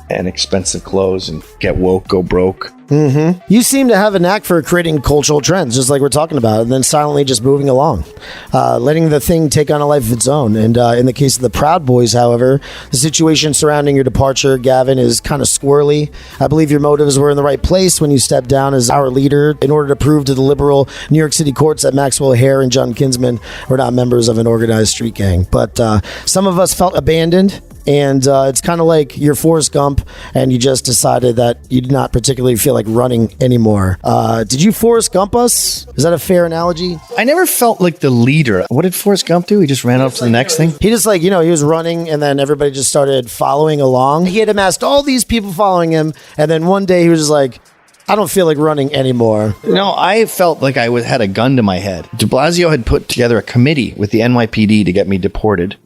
expensive clothes and get woke, go broke.
Mm-hmm. You seem to have a knack for creating cultural trends, just like we're talking about, and then silently just moving along, letting the thing take on a life of its own. And in the case of the Proud Boys, however, the situation surrounding your departure, Gavin, is kind of squirrely. I believe your motives were in the right place when you stepped down as our leader in order to prove to the liberal New York City courts that Maxwell Hare and John Kinsman were not members of an organized street gang. But some of us felt abandoned. And it's kind of like you're Forrest Gump and you just decided that you did not particularly feel like running anymore. Did you Forrest Gump us? Is that a fair analogy?
I never felt like the leader. What did Forrest Gump do? He just ran off to the next thing?
He just he was running and then everybody just started following along. He had amassed all these people following him. And then one day he was just like, I don't feel like running anymore.
No, I felt like I had a gun to my head. De Blasio had put together a committee with the NYPD to get me deported.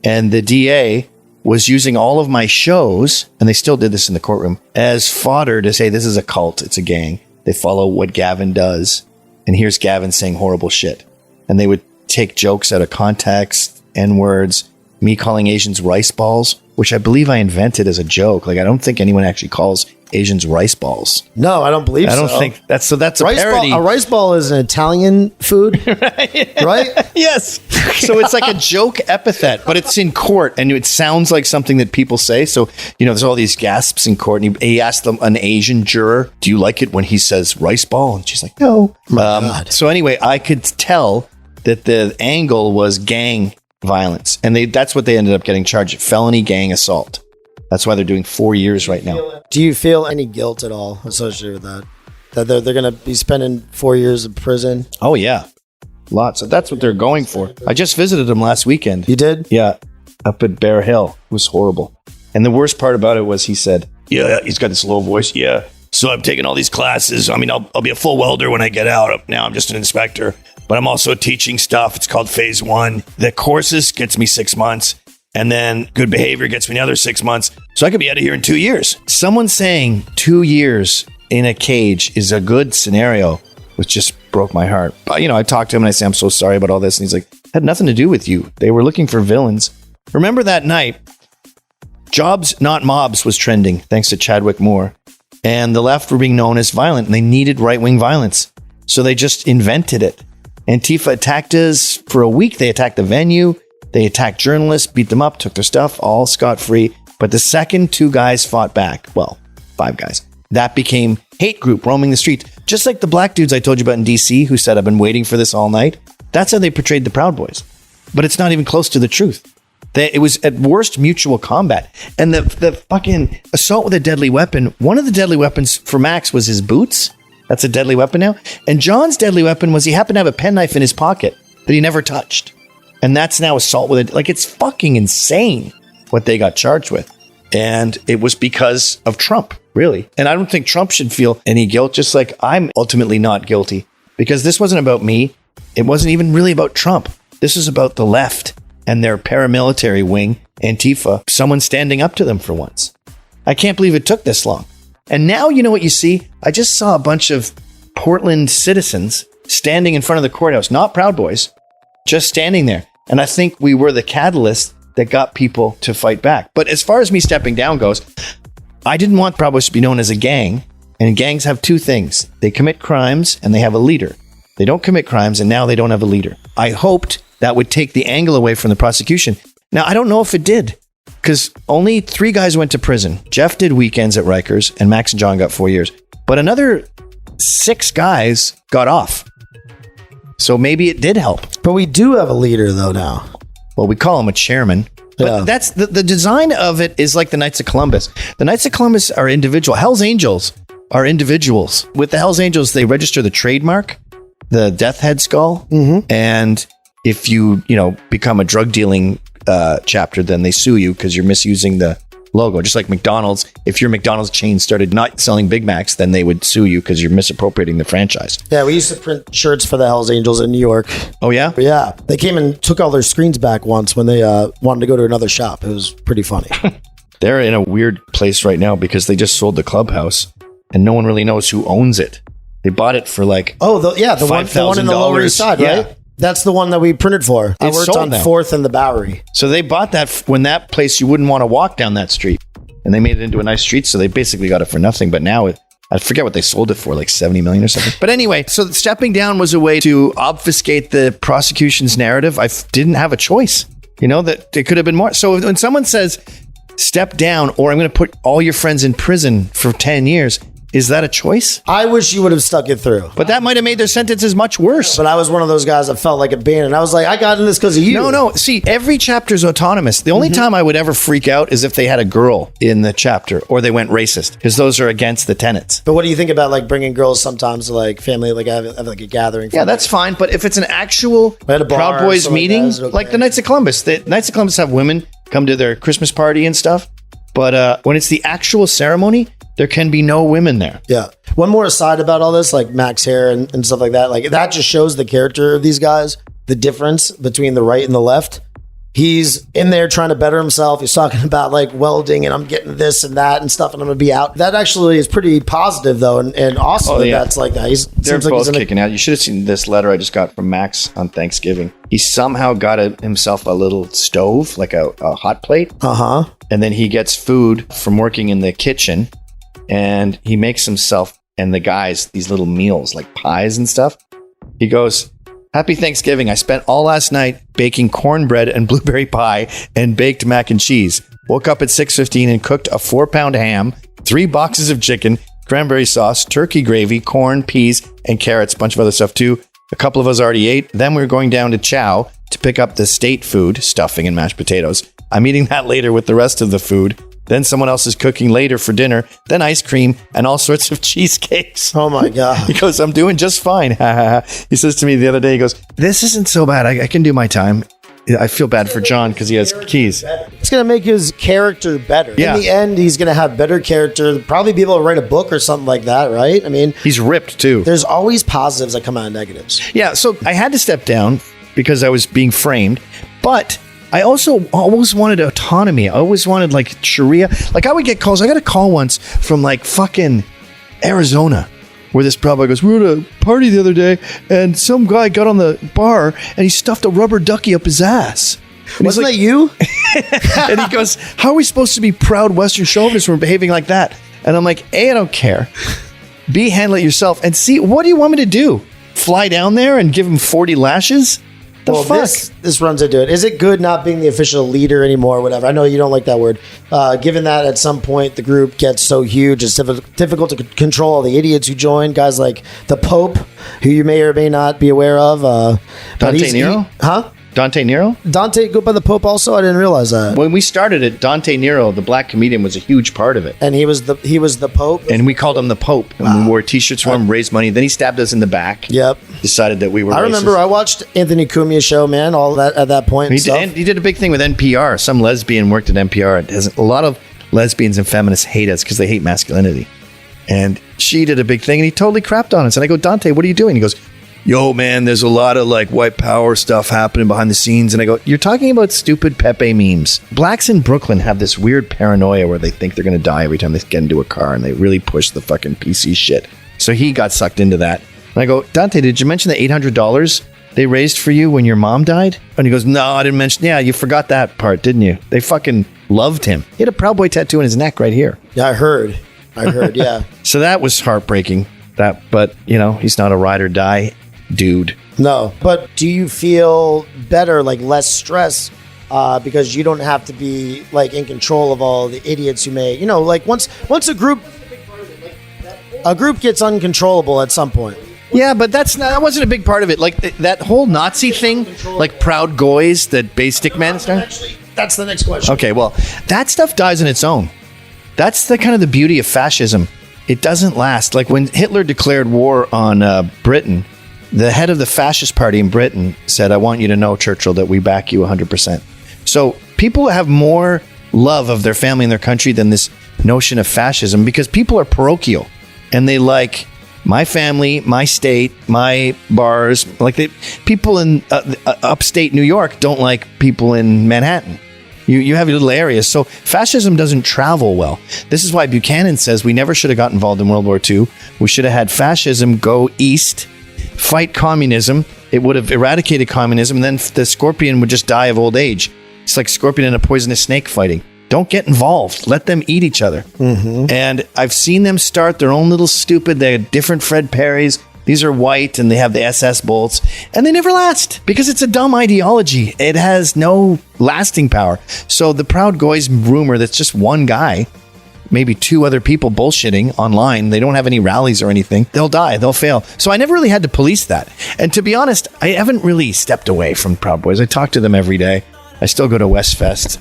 And the DA was using all of my shows, and they still did this in the courtroom, as fodder to say this is a cult, it's a gang. They follow what Gavin does, and here's Gavin saying horrible shit. And they would take jokes out of context, N-words, me calling Asians rice balls, which I believe I invented as a joke. Like, I don't think anyone actually calls Asians rice balls.
No, I don't believe so.
I don't think that's a parody.
A rice ball is an Italian food, right?
Yes. So it's like a joke epithet, but it's in court and it sounds like something that people say. So, there's all these gasps in court and he asked them, an Asian juror, do you like it when he says rice ball? And she's like, no.
God.
So anyway, I could tell that the angle was gang violence. And that's what they ended up getting charged, felony gang assault. That's why they're doing 4 years right now.
Do you feel any guilt at all associated with that? That they're going to be spending 4 years in prison?
Oh, yeah. Lots. That's what they're going for. I just visited him last weekend.
You did?
Yeah. Up at Bear Hill. It was horrible. And the worst part about it was he said, yeah, he's got this low voice. Yeah. So I'm taking all these classes. I mean, I'll be a full welder when I get out. Now I'm just an inspector, but I'm also teaching stuff. It's called phase 1. The courses gets me 6 months, and then good behavior gets me another 6 months. So I could be out of here in 2 years. Someone saying 2 years in a cage is a good scenario, which just broke my heart. But, I talked to him and I say, I'm so sorry about all this. And he's like, had nothing to do with you. They were looking for villains. Remember that night, Jobs Not Mobs was trending, thanks to Chadwick Moore. And the left were being known as violent, and they needed right-wing violence. So they just invented it. Antifa attacked us for a week. They attacked the venue. They attacked journalists, beat them up, took their stuff, all scot-free. But the second 2 guys fought back, well, 5 guys, that became hate group roaming the streets. Just like the black dudes I told you about in DC who said, I've been waiting for this all night. That's how they portrayed the Proud Boys. But it's not even close to the truth. It was at worst mutual combat. And the fucking assault with a deadly weapon, one of the deadly weapons for Max was his boots. That's a deadly weapon now. And John's deadly weapon was he happened to have a penknife in his pocket that he never touched. And that's now assault with it. Like, it's fucking insane what they got charged with. And it was because of Trump, really. And I don't think Trump should feel any guilt, just like I'm ultimately not guilty. Because this wasn't about me. It wasn't even really about Trump. This is about the left and their paramilitary wing, Antifa, someone standing up to them for once. I can't believe it took this long. And now you know what you see? I just saw a bunch of Portland citizens standing in front of the courthouse, not Proud Boys, just standing there. And I think we were the catalyst that got people to fight back. But as far as me stepping down goes, I didn't want Proud Boys to be known as a gang. And gangs have 2 things. They commit crimes and they have a leader. They don't commit crimes and now they don't have a leader. I hoped that would take the angle away from the prosecution. Now, I don't know if it did, because only 3 guys went to prison. Jeff did weekends at Rikers, and Max and John got 4 years. But another 6 guys got off. So maybe it did help.
But we do have a leader, though, now.
Well, we call him a chairman. But that's the design of it is like the Knights of Columbus. The Knights of Columbus are individual. Hell's Angels are individuals. With the Hell's Angels, they register the trademark, the death head skull, and if you become a drug dealing chapter, then they sue you because you're misusing the logo. Just like McDonald's, if your McDonald's chain started not selling Big Macs, then they would sue you because you're misappropriating the franchise.
Yeah, we used to print shirts for the Hells Angels in New York.
Oh, yeah?
Yeah. They came and took all their screens back once when they wanted to go to another shop. It was pretty funny.
They're in a weird place right now because they just sold the clubhouse and no one really knows who owns it. They bought it for the
one in the Lower East Side, right? That's the one that we printed for. I worked on 4th and the Bowery.
So they bought that when that place, you wouldn't want to walk down that street. And they made it into a nice street, so they basically got it for nothing. But now, I forget what they sold it for, like $70 million or something. But anyway, so stepping down was a way to obfuscate the prosecution's narrative. I didn't have a choice. That it could have been more. So when someone says, step down, or I'm going to put all your friends in prison for 10 years, is that a choice?
I wish you would have stuck it through.
But that might have made their sentences much worse.
But I was one of those guys that felt like abandoned. I was like, I got in this because of you.
No. See, every chapter is autonomous. The only time I would ever freak out is if they had a girl in the chapter or they went racist, because those are against the tenets.
But what do you think about like bringing girls sometimes to like family, like have like a gathering?
Yeah, that's fine. But if it's an actual Proud Boys meeting, like the Knights of Columbus, the Knights of Columbus have women come to their Christmas party and stuff. But when it's the actual ceremony, there can be no women there.
Yeah. One more aside about all this, like Max hair and stuff like that. Like that just shows the character of these guys, the difference between the right and the left. He's in there trying to better himself. He's talking about like welding and I'm getting this and that and stuff and I'm going to be out. That actually is pretty positive though. And awesome that's like that.
They're both kicking out. You should have seen this letter I just got from Max on Thanksgiving. He somehow got himself a little stove, like a hot plate. And then he gets food from working in the kitchen and he makes himself and the guys these little meals like pies and stuff. He goes, "Happy Thanksgiving. I spent all last night baking cornbread and blueberry pie and baked mac and cheese. Woke up at 6:15 and cooked a 4-pound ham, 3 boxes of chicken, cranberry sauce, turkey gravy, corn, peas, and carrots, a bunch of other stuff too. A couple of us already ate. Then we were going down to Chow to pick up the state food, stuffing and mashed potatoes. I'm eating that later with the rest of the food. Then someone else is cooking later for dinner, then ice cream and all sorts of cheesecakes."
Oh my God.
He goes, "I'm doing just fine." He says to me the other day, he goes, "This isn't so bad. I can do my time." I feel bad for John because he has keys.
It's going to make his character better.
Yeah.
In the end, he's going to have better character. Probably be able to write a book or something like that, right? I mean,
He's ripped too.
there's always positives that come out of negatives.
Yeah, so I had to step down because I was being framed, but I also always wanted autonomy. I always wanted like Sharia. Like I would get calls. I got a call once from like fucking Arizona where this proud boy goes, we were at a party the other day and some guy got on the bar and he stuffed a rubber ducky up his ass. And
Wasn't that you?
and he goes, how are we supposed to be proud Western chauvinists when we're behaving like that? And I'm like, A, I don't care. B, handle it yourself. And C, what do you want me to do? Fly down there and give him 40 lashes? The fuck?
This runs into it. Is it good not being the official leader anymore, whatever? I know you don't like that word. Given that at some point the group gets so huge, it's difficult to control all the idiots who join. Guys like the Pope, who you may or may not be aware of.
Dante Nero? Dante Nero?
Dante go by the Pope also? I didn't realize that.
When we started it, Dante Nero, the black comedian, was a huge part of it.
And he was the Pope?
And we called him the Pope. And we wore t-shirts for him, raised money. Then he stabbed us in the back.
Yep.
Decided that we were
I remember
racist.
I watched Anthony Cumia's show, man, all that at that point.
He did a big thing with NPR. Some lesbian worked at NPR. A lot of lesbians and feminists hate us because they hate masculinity. And she did a big thing, and he totally crapped on us. And I go, Dante, what are you doing? He goes, yo, man, there's a lot of like white power stuff happening behind the scenes. And I go, you're talking about stupid Pepe memes. Blacks in Brooklyn have this weird paranoia where they think they're going to die every time they get into a car, and they really push the fucking PC shit. So he got sucked into that. And I go, Dante, did you mention the $800 they raised for you when your mom died? And he goes, no, I didn't mention. Yeah, you forgot that part, didn't you? They fucking loved him. He had a Proud Boy tattoo on his neck right here.
Yeah, I heard, yeah.
So that was heartbreaking. But, you know, he's not a ride or die dude.
No, but do you feel better, like less stress, because you don't have to be like in control of all the idiots who may, you know, like once a group gets uncontrollable at some point.
Yeah, but that wasn't a big part of it. Like that whole Nazi thing, like Proud Goys that Bay Stick Man started.
Actually, that's the next question.
Okay, well, that stuff dies on its own. That's the kind of the beauty of fascism. It doesn't last. Like when Hitler declared war on Britain, the head of the fascist party in Britain said, I want you to know, Churchill, that we back you 100%. So people have more love of their family and their country than this notion of fascism, because people are parochial and they like my family, my state, my bars. Like people in upstate New York don't like people in Manhattan. You have your little areas. So fascism doesn't travel well. This is why Buchanan says we never should have got involved in World War II. We should have had fascism go east, fight communism. It would have eradicated communism, and then the scorpion would just die of old age. It's like scorpion and a poisonous snake fighting. Don't get involved. Let them eat each other. Mm-hmm. And I've seen them start their own little stupid, they had different Fred Perrys. These are white and they have the SS bolts, and they never last because it's a dumb ideology. It has no lasting power. So the Proud Goys rumor that's just one guy, maybe two other people bullshitting online. They don't have any rallies or anything. They'll die. They'll fail. So I never really had to police that. And to be honest, I haven't really stepped away from Proud Boys. I talk to them every day. I still go to Westfest.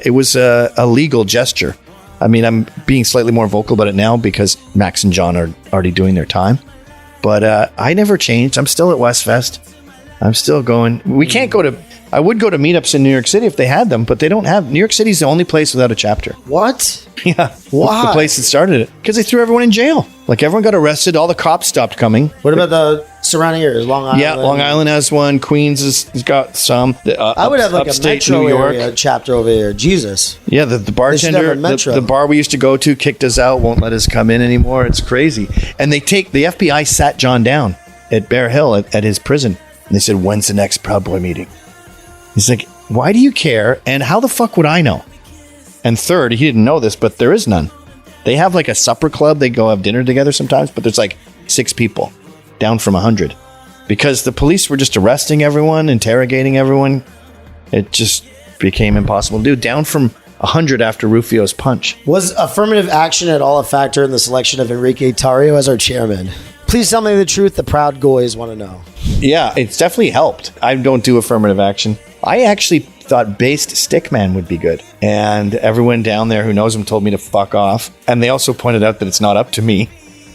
It was a legal gesture. I mean, I'm being slightly more vocal about it now because Max and John are already doing their time. But I never changed. I'm still at Westfest. I'm still going. We can't go to... I would go to meetups in New York City if they had them, but they don't have... New York City's the only place without a chapter.
What?
Yeah.
Why?
The place that started it. Because they threw everyone in jail. Like, everyone got arrested. All the cops stopped coming.
What about the surrounding areas? Long Island?
Yeah, Long Island has one. Queens has got some.
I would have like a metro area chapter over here. Jesus.
Yeah, the bartender, the bar we used to go to kicked us out, won't let us come in anymore. It's crazy. And the FBI sat John down at Bear Hill at his prison. And they said, when's the next Proud Boy meeting? He's like, why do you care? And how the fuck would I know? And third, he didn't know this, but there is none. They have like a supper club. They go have dinner together sometimes, but there's like 6 people, down from 100. Because the police were just arresting everyone, interrogating everyone. It just became impossible to do. Down from 100 after Rufio's punch.
Was affirmative action at all a factor in the selection of Enrique Tarrio as our chairman? Please tell me the truth. The Proud Goys want to know.
Yeah, it's definitely helped. I don't do affirmative action. I actually thought based Stickman would be good. And everyone down there who knows him told me to fuck off. And they also pointed out that it's not up to me.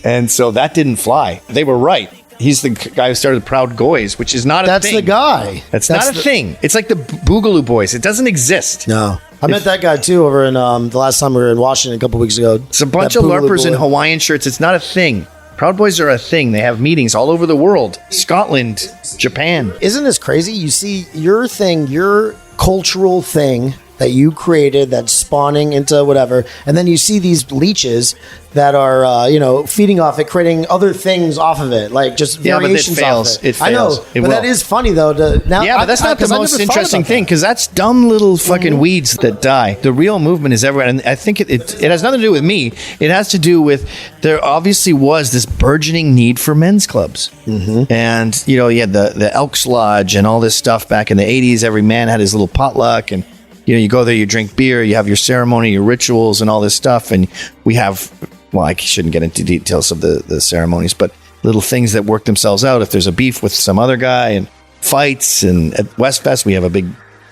And so that didn't fly. They were right. He's the guy who started Proud Goys, which is not a
That's
thing.
the guy.
That's not a thing. It's like the Boogaloo Boys. It doesn't exist.
No. I met that guy too over in the last time we were in Washington a couple weeks ago.
It's a bunch of LARPers in Hawaiian shirts. It's not a thing. Proud Boys are a thing. They have meetings all over the world. Scotland, Japan.
Isn't this crazy? You see your thing, your cultural thing that you created that's spawning into whatever, and then you see these leeches that are feeding off it, creating other things off of it, like just variations off it.
It fails.
I know, but that is funny though.
But that's not the most interesting thing, because that's dumb little fucking weeds that die. The real movement is everywhere, and I think it has nothing to do with me. It has to do with there obviously was this burgeoning need for men's clubs, and you had the Elks Lodge and all this stuff back in the 80s. Every man had his little potluck, and you go there, you drink beer, you have your ceremony, your rituals, and all this stuff. And we have, well, I shouldn't get into details of the ceremonies, but little things that work themselves out. If there's a beef with some other guy and fights, and at Westfest, we have a big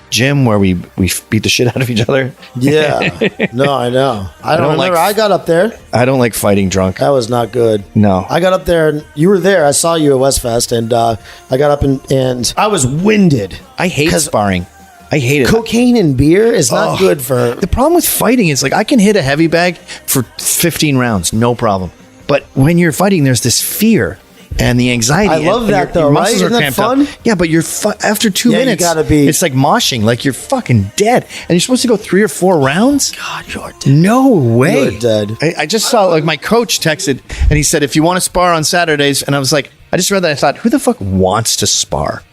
gym where we beat the shit out of each other.
Yeah. No, I know. I don't remember. I got up there.
I don't like fighting drunk.
That was not good.
No.
I got up there, and you were there. I saw you at Westfest, and I got up and I was winded.
I hate sparring. I hate it.
Cocaine and beer is not good for...
The problem with fighting is, like, I can hit a heavy bag for 15 rounds, no problem. But when you're fighting, there's this fear and the anxiety.
I love that, though, right? Isn't that fun?
Yeah, but you're after 2 minutes,
you gotta be...
it's like moshing, like you're fucking dead. And you're supposed to go 3 or 4 rounds?
God, you're dead.
No way.
You're dead.
I just saw, like, my coach texted, and he said, if you want to spar on Saturdays, and I was like, I just read that, I thought, who the fuck wants to spar?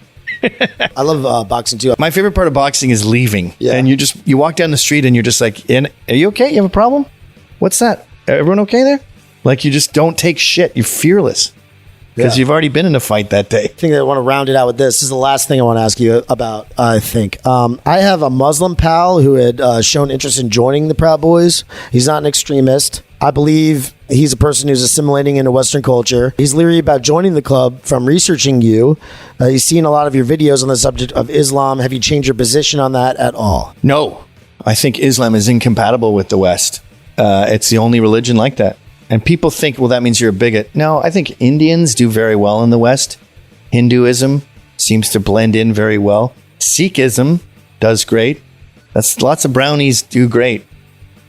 I love boxing too.
My favorite part of boxing is leaving. Yeah. And you walk down the street and you're just like, are you okay? You have a problem? What's that? Everyone okay there? Like, you just don't take shit. You're fearless because you've already been in a fight that day.
I think I want to round it out with this. This is the last thing I want to ask you about, I think. I have a Muslim pal who had shown interest in joining the Proud Boys. He's not an extremist. I believe he's a person who's assimilating into Western culture. He's leery about joining the club from researching you. He's seen a lot of your videos on the subject of Islam. Have you changed your position on that at all?
No. I think Islam is incompatible with the West. It's the only religion like that. And people think, well, that means you're a bigot. No, I think Indians do very well in the West. Hinduism seems to blend in very well. Sikhism does great. That's lots of brownies do great.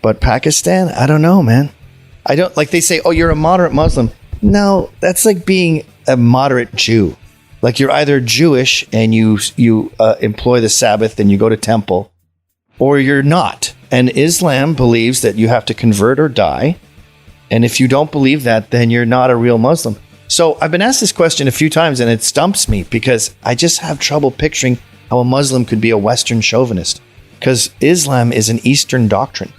But Pakistan, I don't know, man. I don't, like they say, oh, you're a moderate Muslim. No, that's like being a moderate Jew. Like you're either Jewish and you employ the Sabbath and you go to temple, or you're not. And Islam believes that you have to convert or die. And if you don't believe that, then you're not a real Muslim. So I've been asked this question a few times and it stumps me because I just have trouble picturing how a Muslim could be a Western chauvinist, because Islam is an Eastern doctrine.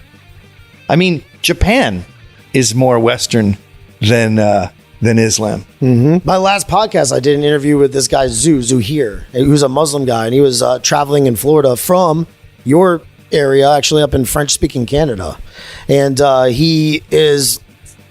I mean, Japan is more Western than Islam.
Mm-hmm. My last podcast, I did an interview with this guy, Zuhir, who's a Muslim guy, and he was traveling in Florida from your area, actually up in French-speaking Canada. And he is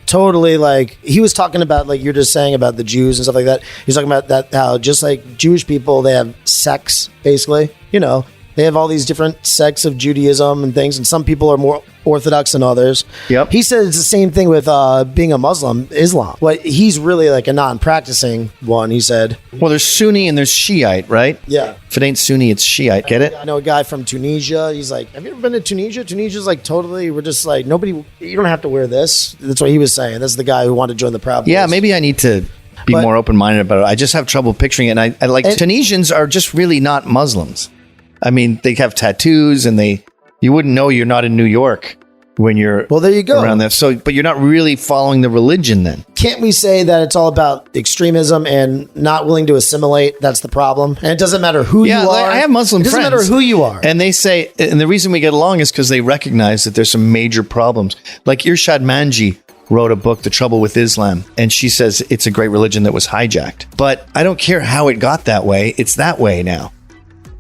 totally like, he was talking about, like you're just saying about the Jews and stuff like that. He's talking about that, how just like Jewish people, they have sects, basically, They have all these different sects of Judaism and things, and some people are more orthodox than others. Yep. He said it's the same thing with being a Muslim, Islam. But he's really like a non-practicing one, he said.
Well, there's Sunni and there's Shiite, right?
Yeah.
If it ain't Sunni, it's Shiite. Get it?
I know a guy from Tunisia. He's like, have you ever been to Tunisia? Tunisia's like totally, we're just like, nobody, you don't have to wear this. That's what he was saying. That's the guy who wanted to join the Proud Boys.
Yeah, maybe I need to be more open-minded about it. I just have trouble picturing it. And I like, Tunisians are just really not Muslims. I mean, they have tattoos, and you wouldn't know you're not in New York when you're
there you go.
Around there. So, but you're not really following the religion then.
Can't we say that it's all about extremism and not willing to assimilate? That's the problem. And it doesn't matter who you are.
Like, I have Muslim friends.
It doesn't matter who you are.
And they say, and the reason we get along is because they recognize that there's some major problems. Like Irshad Manji wrote a book, The Trouble with Islam, and she says it's a great religion that was hijacked. But I don't care how it got that way. It's that way now.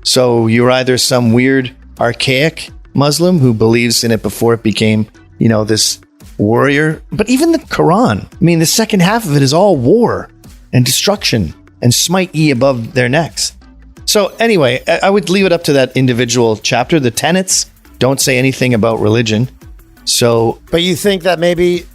So you're either some weird, archaic Muslim who believes in it before it became, this warrior. But even the Quran, I mean, the second half of it is all war and destruction and smite ye above their necks. So anyway, I would leave it up to that individual chapter. The tenets don't say anything about religion. So,
but you think that maybe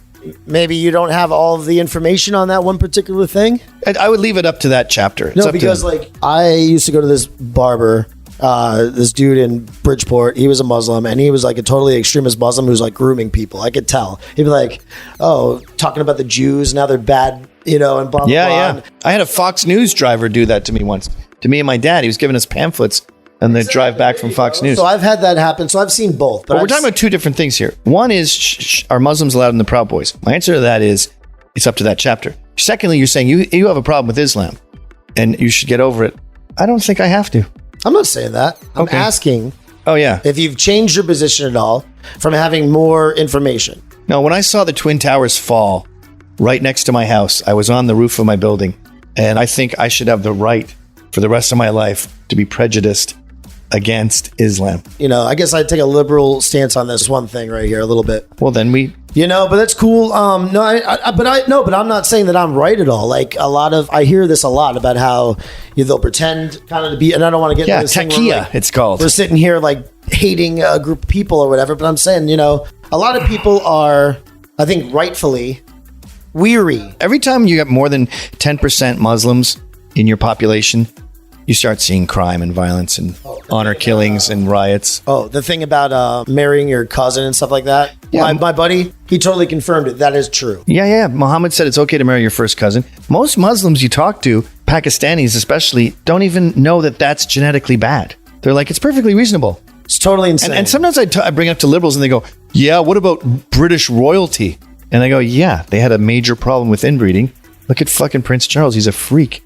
maybe you don't have all of the information on that one particular thing?
I would leave it up to that chapter. It's
No,
up to
because
them.
like I used to go to this barber, this dude in Bridgeport. He was a Muslim, and he was like a totally extremist Muslim who was like grooming people. I could tell. He'd be like, "Oh, talking about the Jews, now they're bad," and blah blah blah.
Yeah. I had a Fox News driver do that to me once. To me and my dad, he was giving us pamphlets and the drive back from Fox News.
So I've had that happen. So I've seen both.
But we're talking about two different things here. One is, are Muslims allowed in the Proud Boys? My answer to that is, it's up to that chapter. Secondly, you're saying you have a problem with Islam and you should get over it. I don't think I have to.
I'm not saying that. I'm asking
Oh, yeah.
if you've changed your position at all from having more information.
No, when I saw the Twin Towers fall right next to my house, I was on the roof of my building, and I think I should have the right for the rest of my life to be prejudiced against Islam.
I guess I'd take a liberal stance on this one thing right here a little bit.
Well, then
But that's cool. But I'm not saying that I'm right at all. Like I hear this a lot about how they'll pretend kind of to be, and I don't want to get into this thing where,
taqiyya, it's called.
We're sitting here like hating a group of people or whatever. But I'm saying, a lot of people are, I think, rightfully weary.
Every time you get more than 10% Muslims in your population, you start seeing crime and violence and honor killings and riots.
Oh, the thing about marrying your cousin and stuff like that.
Yeah.
My buddy, he totally confirmed it. That is true.
Yeah. Muhammad said it's okay to marry your first cousin. Most Muslims you talk to, Pakistanis especially, don't even know that that's genetically bad. They're like, it's perfectly reasonable.
It's totally insane.
And sometimes I bring it up to liberals and they go, yeah, what about British royalty? And I go, yeah, they had a major problem with inbreeding. Look at fucking Prince Charles. He's a freak.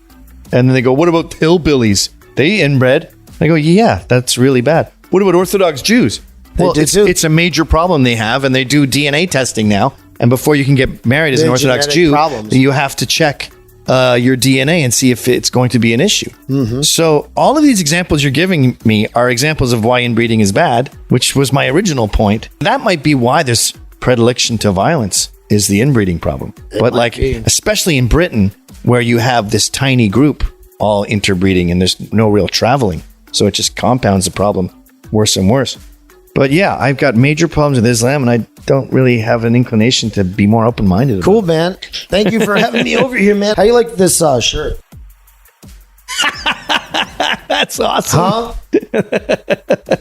And then they go, what about hillbillies? They inbred. I go, yeah, that's really bad. What about Orthodox Jews? Well, it's a major problem they have, and they do DNA testing now. And before you can get married as an Orthodox Jew, you have to check your DNA and see if it's going to be an issue. Mm-hmm. So all of these examples you're giving me are examples of why inbreeding is bad, which was my original point. That might be why this predilection to violence is the inbreeding problem. But especially in Britain, where you have this tiny group all interbreeding and there's no real traveling. So it just compounds the problem worse and worse. But yeah, I've got major problems with Islam, and I don't really have an inclination to be more open-minded.
Cool, man. Thank you for having me over here, man. How you like this shirt?
That's awesome.
Huh?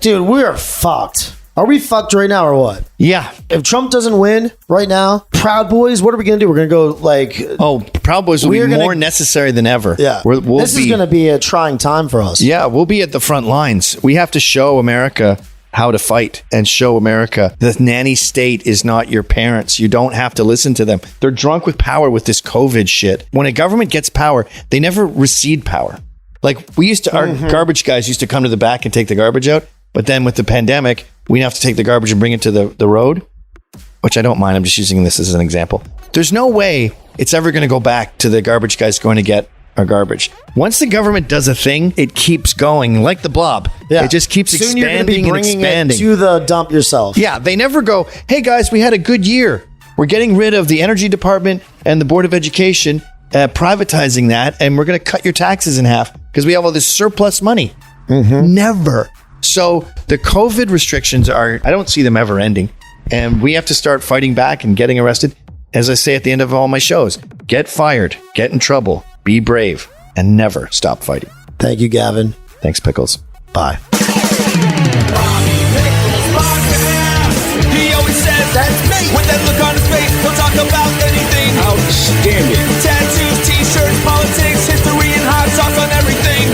Dude, we are fucked. Are we fucked right now or what?
Yeah.
If Trump doesn't win right now, Proud Boys, what are we going to do? We're going to go like...
Oh, Proud Boys will be more necessary than ever.
Yeah. This is going to be a trying time for us.
Yeah, we'll be at the front lines. We have to show America how to fight and show America the nanny state is not your parents. You don't have to listen to them. They're drunk with power with this COVID shit. When a government gets power, they never recede power. Like our garbage guys used to come to the back and take the garbage out. But then with the pandemic, we have to take the garbage and bring it to the road, which I don't mind. I'm just using this as an example. There's no way it's ever going to go back to the garbage guys going to get our garbage. Once the government does a thing, it keeps going like the blob. Yeah. It just keeps
expanding
and expanding.
You're going to be bringing it to the dump yourself.
Yeah, they never go, hey guys, we had a good year. We're getting rid of the energy department and the Board of Education, privatizing that, and we're going to cut your taxes in half because we have all this surplus money. Mm-hmm. Never. So the COVID restrictions I don't see them ever ending. And we have to start fighting back and getting arrested. As I say at the end of all my shows, get fired, get in trouble, be brave, and never stop fighting.
Thank you, Gavin.
Thanks, Pickles.
Bye.
He always says that's me. With that look on his face, he'll talk about anything. Outstanding. Tattoos, t-shirts, politics, history, and hot sauce on everything.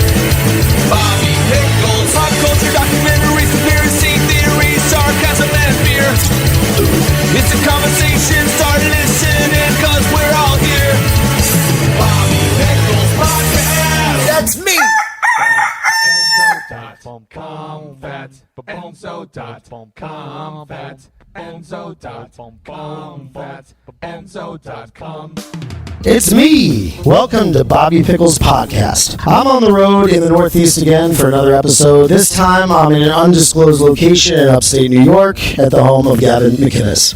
Bobby Pickles. Pop culture, documentaries, conspiracy theories, sarcasm, and fear. It's a conversation, start listening, cause we're all here. Bobby Pickles Podcast. That's me. Enzo.com.
It's me. Welcome to Bobby Pickles Podcast. I'm on the road in the Northeast again for another episode. This time I'm in an undisclosed location in upstate New York at the home of Gavin McInnes.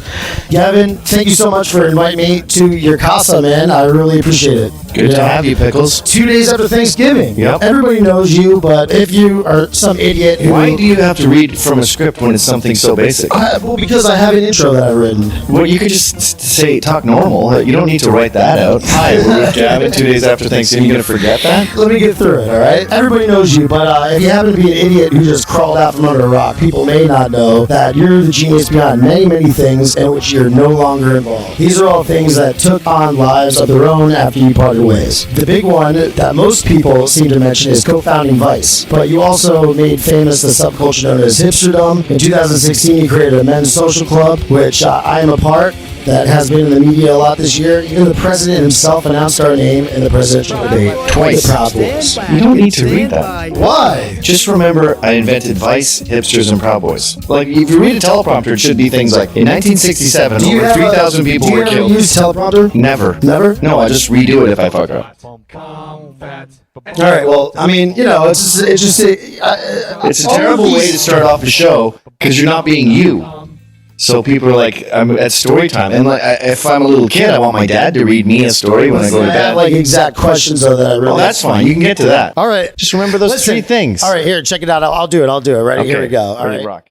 Gavin, thank you so much for inviting me to your casa, man. I really appreciate it.
Good to have you, Pickles.
2 days after Thanksgiving.
Yep.
Everybody knows you, but if you are some idiot who...
Why do you have to read from a script when it's something so basic?
Well, because I have an intro that I've written.
Well, you could just say, talk normal. You don't need to write that out. Hi, we're with Gavin 2 days after Thanksgiving. You going to forget that?
Let me get through it, all right? Everybody knows you, but if you happen to be an idiot who just crawled out from under a rock, people may not know that you're the genius behind many, many things in which you're no longer involved. These are all things that took on lives of their own after you parted ways. The big one that most people seem to mention is co-founding Vice, but you also made famous the subculture known as Hipsterdom. In 2016, you created a men's social club, which I am a part, that has been in the media a lot this year. Even the president himself announced our name in the presidential debate.
Twice.
The Proud Boys.
You don't need to read that.
Why?
Just remember, I invented Vice, Hipsters, and Proud Boys. Like, if you read a teleprompter, it should be things like, in 1967, over 3,000 people were killed.
Do you use teleprompter?
Never.
Never?
No, I just redo it if I fuck up.
All right, well, I mean, you know, it's just
It's a terrible way to start off a show, because you're not being you. So people are like, I'm at story time, and like, if I'm a little kid, I want my dad to read me a story when I go to
I
bed.
have like exact questions though that I really.
Oh, that's fine. You can get to that.
All right,
Just remember those three things.
All right, here, check it out. I'll do it. Right, here we go. All
Ready
right.
to rock.